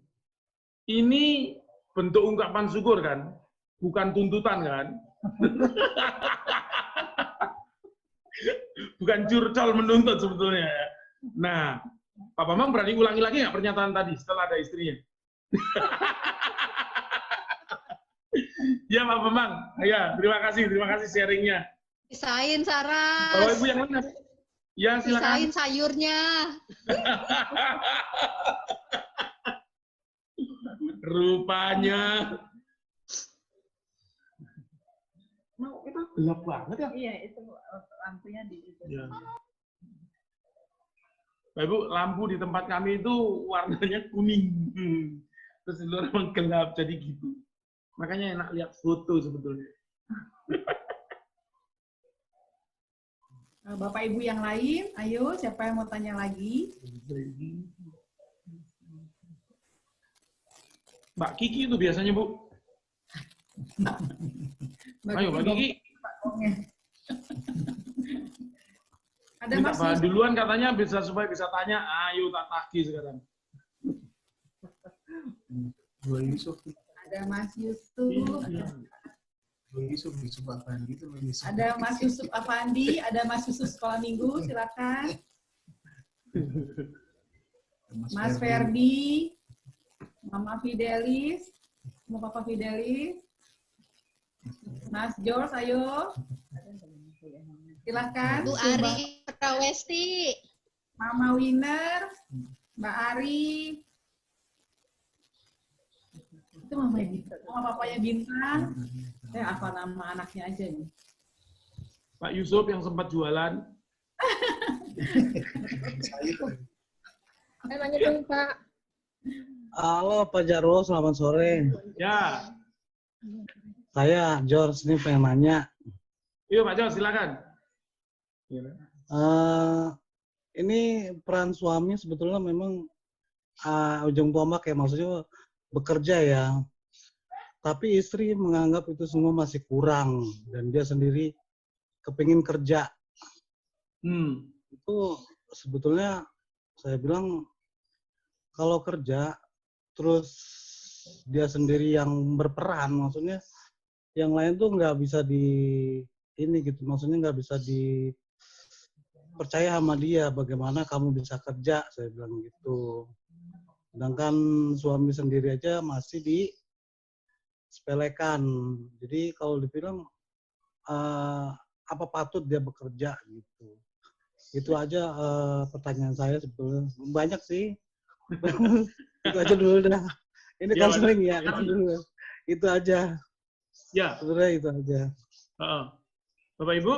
Ini bentuk ungkapan syukur kan, bukan tuntutan kan. Bukan curcol menuntut sebetulnya. Nah, Pak Bambang berani ulangi lagi nggak pernyataan tadi setelah ada istrinya? Ya Pak Bambang, ya terima kasih sharingnya. Pisahin Saras. Kalau ibu yang lain ada? Ya silakan. Pisahin sayurnya. Rupanya. Mau itu gelap banget ya? Iya, itu lampunya di itu. Ya. Pak Ibu, lampu di tempat kami itu warnanya kuning. Terus di luar memang gelap, jadi gitu. Makanya enak lihat foto sebetulnya. Bapak Ibu yang lain, ayo siapa yang mau tanya lagi? Mbak Kiki itu biasanya, Bu. Ayo, Mbak Kiki. Ada Minta Mas bahan Yusuf. duluan katanya supaya bisa tanya. Ayo tak tagih sekarang. Ada Mas Yusuf. Ada Mas Yusuf Afandi, ada Mas Yusuf Sekolah Minggu, silakan. Mas Ferdi, Mama Fidelis, Mama Papa Fidelis, Mas George, ayo. Silakan. Bu Ari Prawesti. Mama Winner, Mbak Ari. Itu Mama Bintang, Mama Papanya Bintang. Apa nama anaknya aja nih. Pak Yusuf yang sempat jualan. Saya nanya dong, Pak. Halo Pak Jarwo, selamat sore. Ya. Saya George, ini pengen nanya. Yuk Pak Jo, silakan. Ini peran suami sebetulnya memang ujung tombak ya, maksudnya bekerja ya. Tapi istri menganggap itu semua masih kurang dan dia sendiri kepingin kerja. Itu sebetulnya saya bilang kalau kerja terus dia sendiri yang berperan, maksudnya yang lain tuh nggak bisa maksudnya nggak bisa dipercaya sama dia, bagaimana kamu bisa kerja, saya bilang gitu. Sedangkan suami sendiri aja masih sepelekan. Jadi kalau dibilang apa patut dia bekerja gitu. Itu aja pertanyaan saya sebetulnya. Banyak sih. Itu aja dulu dah. Ini Ya, konseling ya, itu dulu. Itu aja. Ya, Sebenarnya itu aja. Bapak Ibu,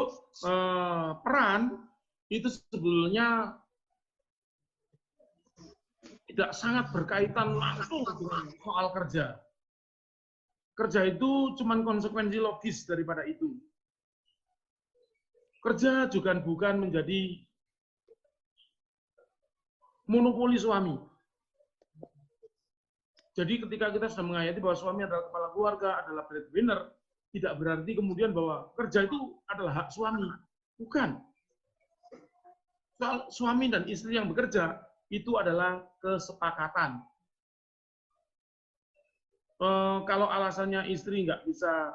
peran itu sebetulnya tidak sangat berkaitan langsung dengan soal kerja. Kerja itu cuma konsekuensi logis daripada itu. Kerja juga bukan menjadi monopoli suami. Jadi ketika kita sudah menghayati bahwa suami adalah kepala keluarga, adalah breadwinner, tidak berarti kemudian bahwa kerja itu adalah hak suami. Bukan. Soal suami dan istri yang bekerja, itu adalah kesepakatan. Kalau alasannya istri nggak bisa,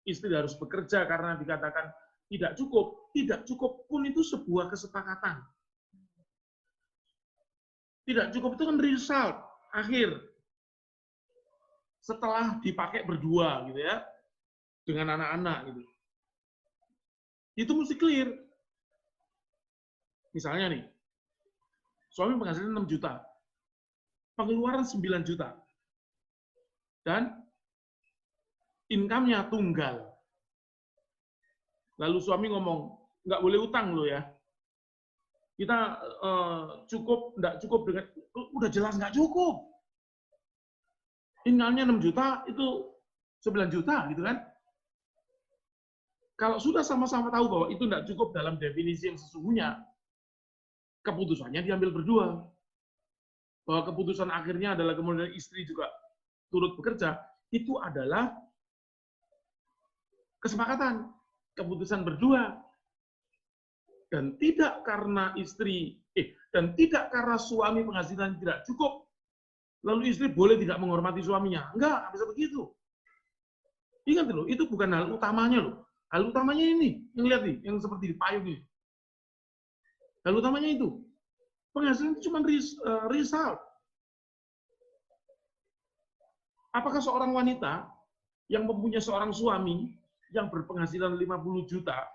istri harus bekerja karena dikatakan tidak cukup pun itu sebuah kesepakatan. Tidak cukup itu kan result akhir setelah dipakai berdua gitu ya dengan anak-anak gitu. Itu mesti clear. Misalnya nih, suami penghasilan 6 juta, pengeluaran 9 juta, dan income-nya tunggal. Lalu suami ngomong, nggak boleh utang lo ya. Kita nggak cukup dengan, udah jelas nggak cukup. Income-nya 6 juta, itu 9 juta gitu kan. Kalau sudah sama-sama tahu bahwa itu nggak cukup dalam definisi yang sesungguhnya, keputusannya diambil berdua. Bahwa keputusan akhirnya adalah kemudian istri juga turut bekerja, itu adalah kesepakatan, keputusan berdua. Dan tidak karena suami penghasilan tidak cukup, lalu istri boleh tidak menghormati suaminya. Enggak bisa begitu. Ingat loh, itu bukan hal utamanya loh. Hal utamanya ini, yang lihat nih, yang seperti di payung ini. Hal utamanya itu. Penghasilan itu cuma result. Apakah seorang wanita yang mempunyai seorang suami yang berpenghasilan 50 juta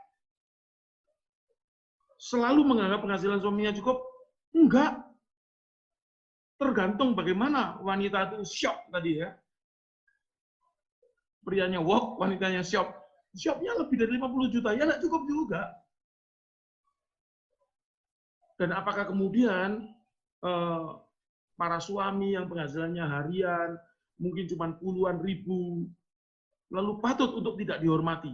selalu menganggap penghasilan suaminya cukup? Enggak. Tergantung bagaimana wanita itu shop tadi ya. Prianya walk, wanitanya shop. Shopnya lebih dari 50 juta, ya nggak cukup juga. Dan apakah kemudian para suami yang penghasilannya harian, mungkin cuma puluhan ribu, lalu patut untuk tidak dihormati?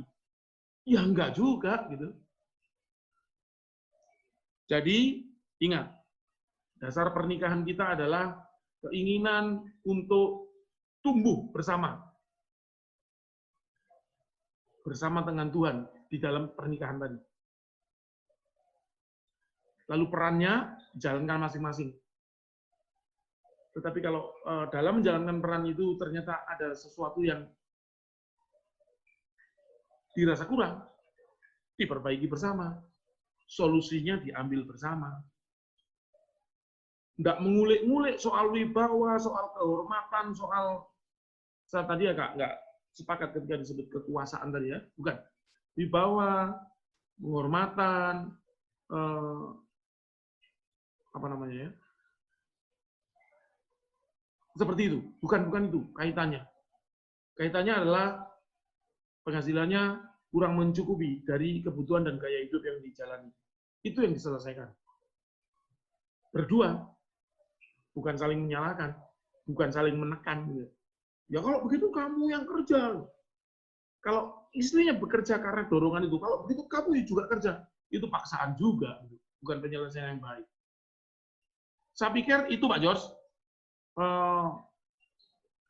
Ya enggak juga gitu. Jadi, ingat, dasar pernikahan kita adalah keinginan untuk tumbuh bersama dengan Tuhan di dalam pernikahan tadi. Lalu perannya jalankan masing-masing. Tetapi kalau dalam menjalankan peran itu ternyata ada sesuatu yang dirasa kurang, diperbaiki bersama. Solusinya diambil bersama. Tidak mengulik-ngulik soal wibawa, soal kehormatan, soal saya tadi agak nggak sepakat ketika disebut kekuasaan tadi ya, bukan. Wibawa, penghormatan, apa namanya ya? Seperti itu, bukan itu kaitannya. Kaitannya adalah penghasilannya kurang mencukupi dari kebutuhan dan gaya hidup yang dijalani. Itu yang diselesaikan. Berdua, bukan saling menyalahkan, bukan saling menekan. Ya kalau begitu kamu yang kerja. Kalau istrinya bekerja karena dorongan itu, kalau begitu kamu juga kerja. Itu paksaan juga, bukan penyelesaian yang baik. Saya pikir itu Pak George.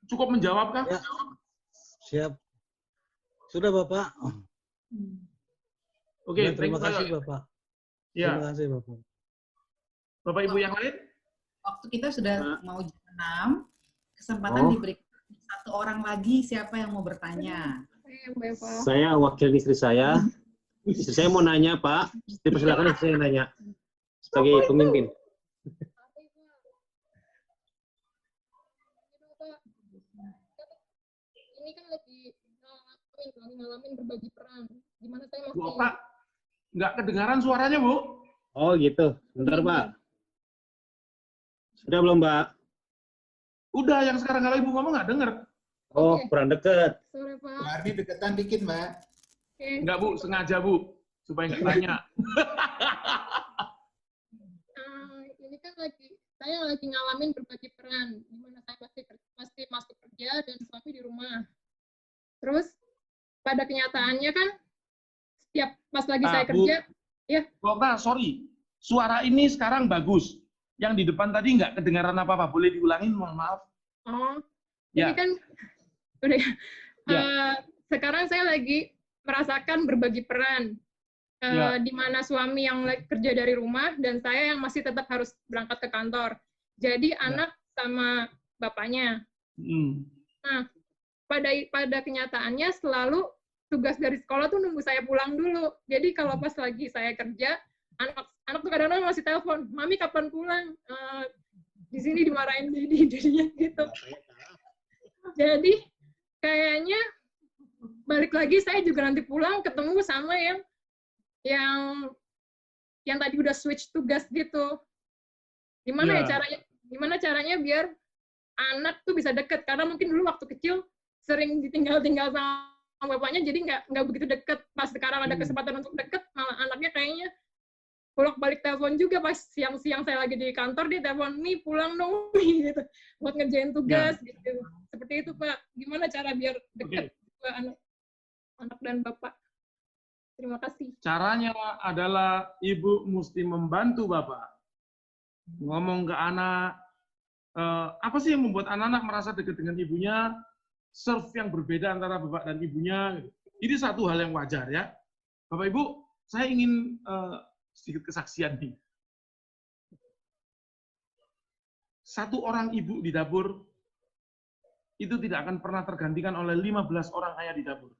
Cukup menjawab kah? Ya. Siap. Sudah Bapak. Oke, Ya, terima kasih Bapak. Ya. Terima kasih Bapak. Bapak Ibu yang lain? Waktu kita sudah mau jam 6, kesempatan diberikan satu orang lagi, siapa yang mau bertanya? Saya wakil istri saya. Istri saya mau nanya, Pak. Dipersilakan istri saya nanya sebagai pemimpin. ini kan lagi ngalamin berbagi peran. Gimana saya Bu masih Opa, nggak kedengaran suaranya, Bu? Oh gitu. Bentar, Pak. Sudah belum, Mbak? Udah, yang sekarang kalau Ibu ngomong nggak denger. Oh, Oke. kurang deket. Sore, Pak. Mbak Ardi deketan dikit, Mbak. Oke. Nggak, Bu, sengaja, Bu. Supaya nggak tanya. Ini kan saya lagi ngalamin berbagi peran, di mana saya masih masuk kerja dan suami di rumah. Terus pada kenyataannya kan setiap pas lagi saya Bu, kerja, ya. Bu Okta, sorry. Suara ini sekarang bagus. Yang di depan tadi nggak kedengaran apa-apa. Boleh diulangin, mohon maaf. Oh, Ya. ini kan udah. Ya. Sekarang saya lagi merasakan berbagi peran. Ya. Di mana suami yang kerja dari rumah dan saya yang masih tetap harus berangkat ke kantor. Jadi anak sama bapaknya. Nah, pada kenyataannya selalu tugas dari sekolah tuh nunggu saya pulang dulu. Jadi kalau pas lagi saya kerja, anak tuh kadang-kadang masih telepon, "Mami kapan pulang?" Di sini dimarahin jadinya gitu. Jadi kayaknya balik lagi saya juga nanti pulang ketemu sama yang tadi udah switch tugas gitu. Gimana gimana caranya biar anak tuh bisa deket, karena mungkin dulu waktu kecil sering ditinggal-tinggal sama bapaknya, jadi nggak begitu deket. Pas sekarang ada kesempatan untuk deket, malah anaknya kayaknya bolak-balik telepon juga. Pas siang-siang saya lagi di kantor, dia telepon, "Nih pulang dong," gitu, buat ngerjain tugas gitu. Seperti itu, Pak. Gimana cara biar deket anak dan bapak? Terima kasih. Caranya adalah Ibu mesti membantu Bapak. Ngomong ke anak, apa sih yang membuat anak-anak merasa dekat dengan ibunya, serve yang berbeda antara Bapak dan ibunya. Ini satu hal yang wajar ya. Bapak Ibu, saya ingin sedikit kesaksian nih. Satu orang ibu di dapur, itu tidak akan pernah tergantikan oleh 15 orang ayah di dapur.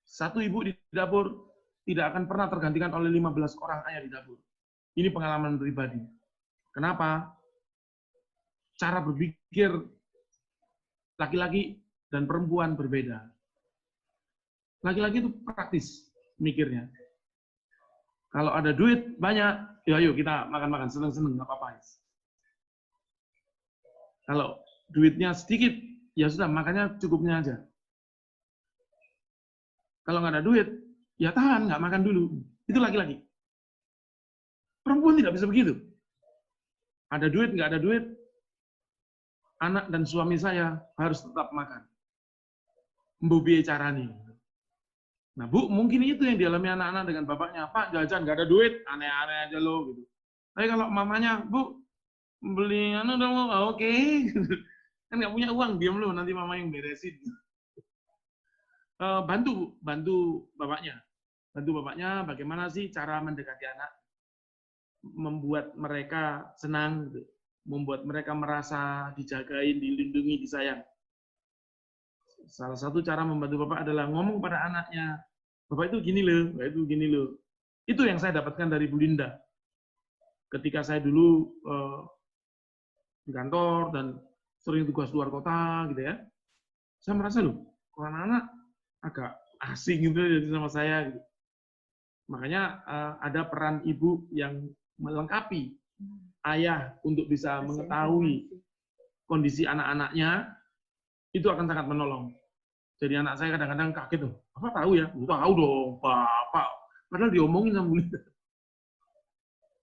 Satu ibu di dapur tidak akan pernah tergantikan oleh 15 orang ayah di dapur. Ini pengalaman pribadi. Kenapa? Cara berpikir laki-laki dan perempuan berbeda. Laki-laki itu praktis mikirnya. Kalau ada duit banyak, ya ayo kita makan-makan, seneng-seneng, nggak apa-apa. Kalau duitnya sedikit, ya sudah, makannya cukupnya aja. Kalau nggak ada duit, ya tahan, nggak makan dulu. Itu laki-laki. Perempuan tidak bisa begitu. Ada duit, nggak ada duit, anak dan suami saya harus tetap makan. Mbobi caranya. Nah, Bu, mungkin itu yang dialami anak-anak dengan bapaknya. "Pak, jajan, nggak ada duit, aneh-aneh aja lo." Gitu. Tapi kalau mamanya, "Bu, beli dong," oke. Kan nggak punya uang, diam lo, nanti mama yang beresin. Bantu bapaknya. Bantu bapaknya bagaimana sih cara mendekati anak, membuat mereka senang, gitu. Membuat mereka merasa dijagain, dilindungi, disayang. Salah satu cara membantu bapak adalah ngomong pada anaknya, "Bapak itu gini loh, bapak itu gini loh." Itu yang saya dapatkan dari Bu Linda. Ketika saya dulu di kantor dan sering tugas luar kota gitu ya, saya merasa loh, anak-anak agak asing gitu jadi sama saya gitu. Makanya ada peran ibu yang melengkapi ayah untuk bisa mengetahui kondisi anak-anaknya, itu akan sangat menolong. Jadi anak saya kadang-kadang kaget tuh, "Bapak tahu ya?" "Tahu dong, Bapak." Padahal diomongin sama Bu Linda.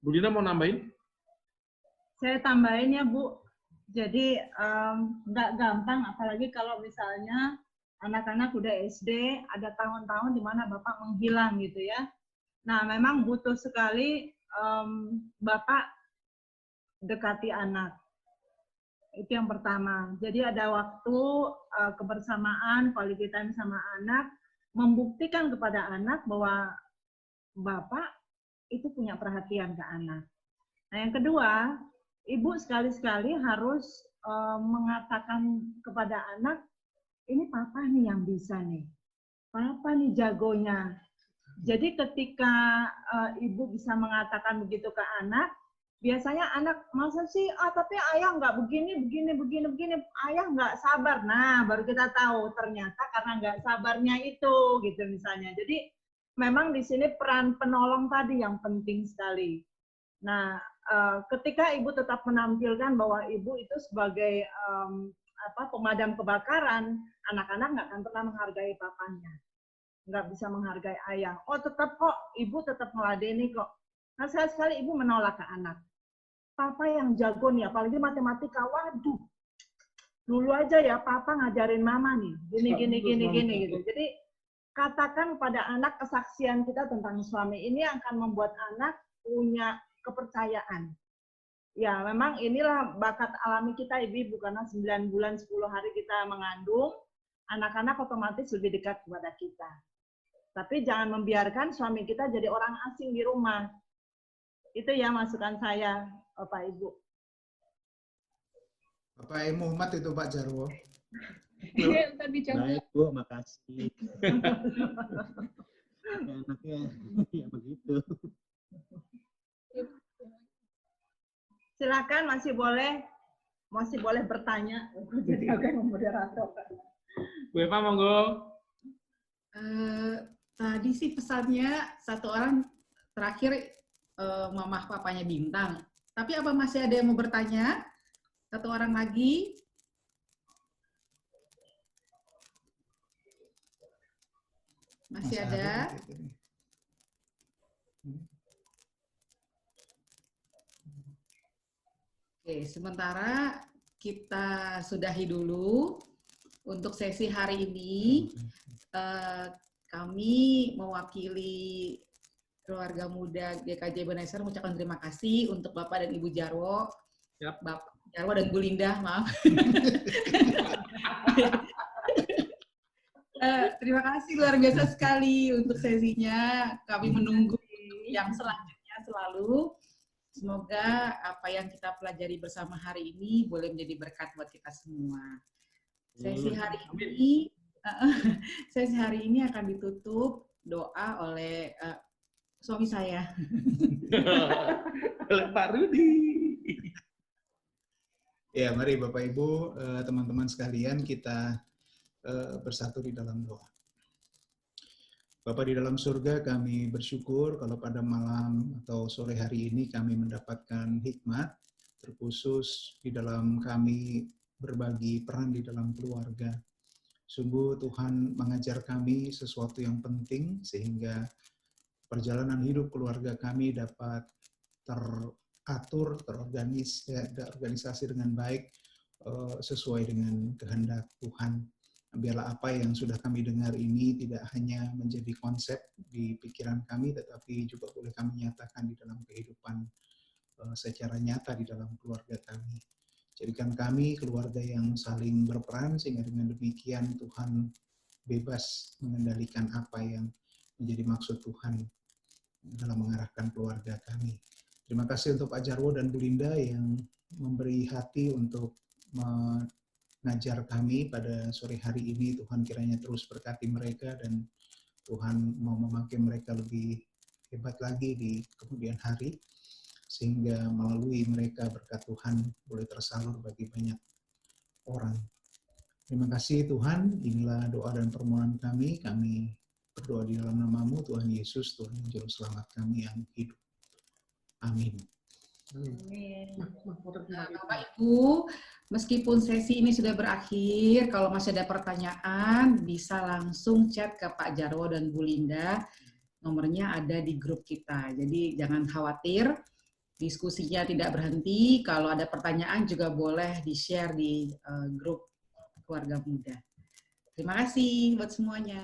Bu Linda mau nambahin? Saya tambahin ya, Bu. Jadi nggak gampang, apalagi kalau misalnya anak-anak udah SD, ada tahun-tahun di mana Bapak menghilang gitu ya. Nah, memang butuh sekali Bapak dekati anak. Itu yang pertama. Jadi ada waktu kebersamaan, quality time sama anak, membuktikan kepada anak bahwa Bapak itu punya perhatian ke anak. Nah, yang kedua, Ibu sekali-sekali harus mengatakan kepada anak, "Ini Papa nih yang bisa nih. Papa nih jagonya." Jadi ketika Ibu bisa mengatakan begitu ke anak, biasanya anak masa sih tapi ayah nggak begini, ayah nggak sabar. Nah, baru kita tahu ternyata karena nggak sabarnya itu gitu misalnya. Jadi memang di sini peran penolong tadi yang penting sekali. Nah, ketika ibu tetap menampilkan bahwa ibu itu sebagai pemadam kebakaran, anak-anak nggak akan pernah menghargai papanya, nggak bisa menghargai ayah. Oh tetap kok, ibu tetap meladeni kok. Nah sekali ibu menolak ke anak. Papa yang jago nih, apalagi matematika. Waduh, dulu aja ya papa ngajarin mama nih, gini gitu. Jadi katakan pada anak kesaksian kita tentang suami ini akan membuat anak punya kepercayaan. Ya, memang inilah bakat alami kita, Ibu, karena 9 bulan 10 hari kita mengandung, anak-anak otomatis lebih dekat kepada kita. Tapi jangan membiarkan suami kita jadi orang asing di rumah. Itu ya masukan saya, Bapak Ibu. Bapak Muhammad itu Pak Jarwo. Baik Bu, makasih. Anaknya ya begitu. Silakan masih boleh bertanya. Jadi aku yang moderator. Bu Eva, monggo. Tadi sih pesannya satu orang terakhir mamah papanya Bintang. Tapi apa masih ada yang mau bertanya? Satu orang lagi. Masih ada? Oke, sementara kita sudahi dulu untuk sesi hari ini. Kami mewakili keluarga muda GKJ Ebenezer mengucapkan terima kasih untuk Bapak dan Ibu Jarwo. Yap. Bapak Jarwo dan Bu Linda, maaf. Terima kasih luar biasa sekali untuk sesinya. Kami menunggu yang selanjutnya selalu. Semoga apa yang kita pelajari bersama hari ini boleh menjadi berkat buat kita semua. Sesi hari ini akan ditutup doa oleh suami saya. Oleh Pak Rudi. Ya, mari Bapak Ibu, teman-teman sekalian, kita bersatu di dalam doa. Bapa di dalam surga, kami bersyukur kalau pada malam atau sore hari ini kami mendapatkan hikmat, terkhusus di dalam kami berbagi peran di dalam keluarga. Sungguh Tuhan mengajar kami sesuatu yang penting, sehingga perjalanan hidup keluarga kami dapat teratur, terorganisasi dengan baik, sesuai dengan kehendak Tuhan. Biarlah apa yang sudah kami dengar ini tidak hanya menjadi konsep di pikiran kami, tetapi juga boleh kami nyatakan di dalam kehidupan secara nyata di dalam keluarga kami. Jadikan kami keluarga yang saling berperan, sehingga dengan demikian Tuhan bebas mengendalikan apa yang menjadi maksud Tuhan dalam mengarahkan keluarga kami. Terima kasih untuk Pak Jarwo dan Bu Linda yang memberi hati untuk mengajar kami pada sore hari ini. Tuhan kiranya terus berkati mereka dan Tuhan mau memakai mereka lebih hebat lagi di kemudian hari, sehingga melalui mereka berkat Tuhan boleh tersalur bagi banyak orang. Terima kasih Tuhan, inilah doa dan permohonan kami. Kami berdoa di dalam nama-Mu Tuhan Yesus, Tuhan yang Juru Selamat kami yang hidup. Amin. Bapak Ibu, meskipun sesi ini sudah berakhir, kalau masih ada pertanyaan bisa langsung chat ke Pak Jarwo dan Bu Linda. Nomornya ada di grup kita. Jadi jangan khawatir, diskusinya tidak berhenti. Kalau ada pertanyaan juga boleh di-share di grup keluarga muda. Terima kasih buat semuanya.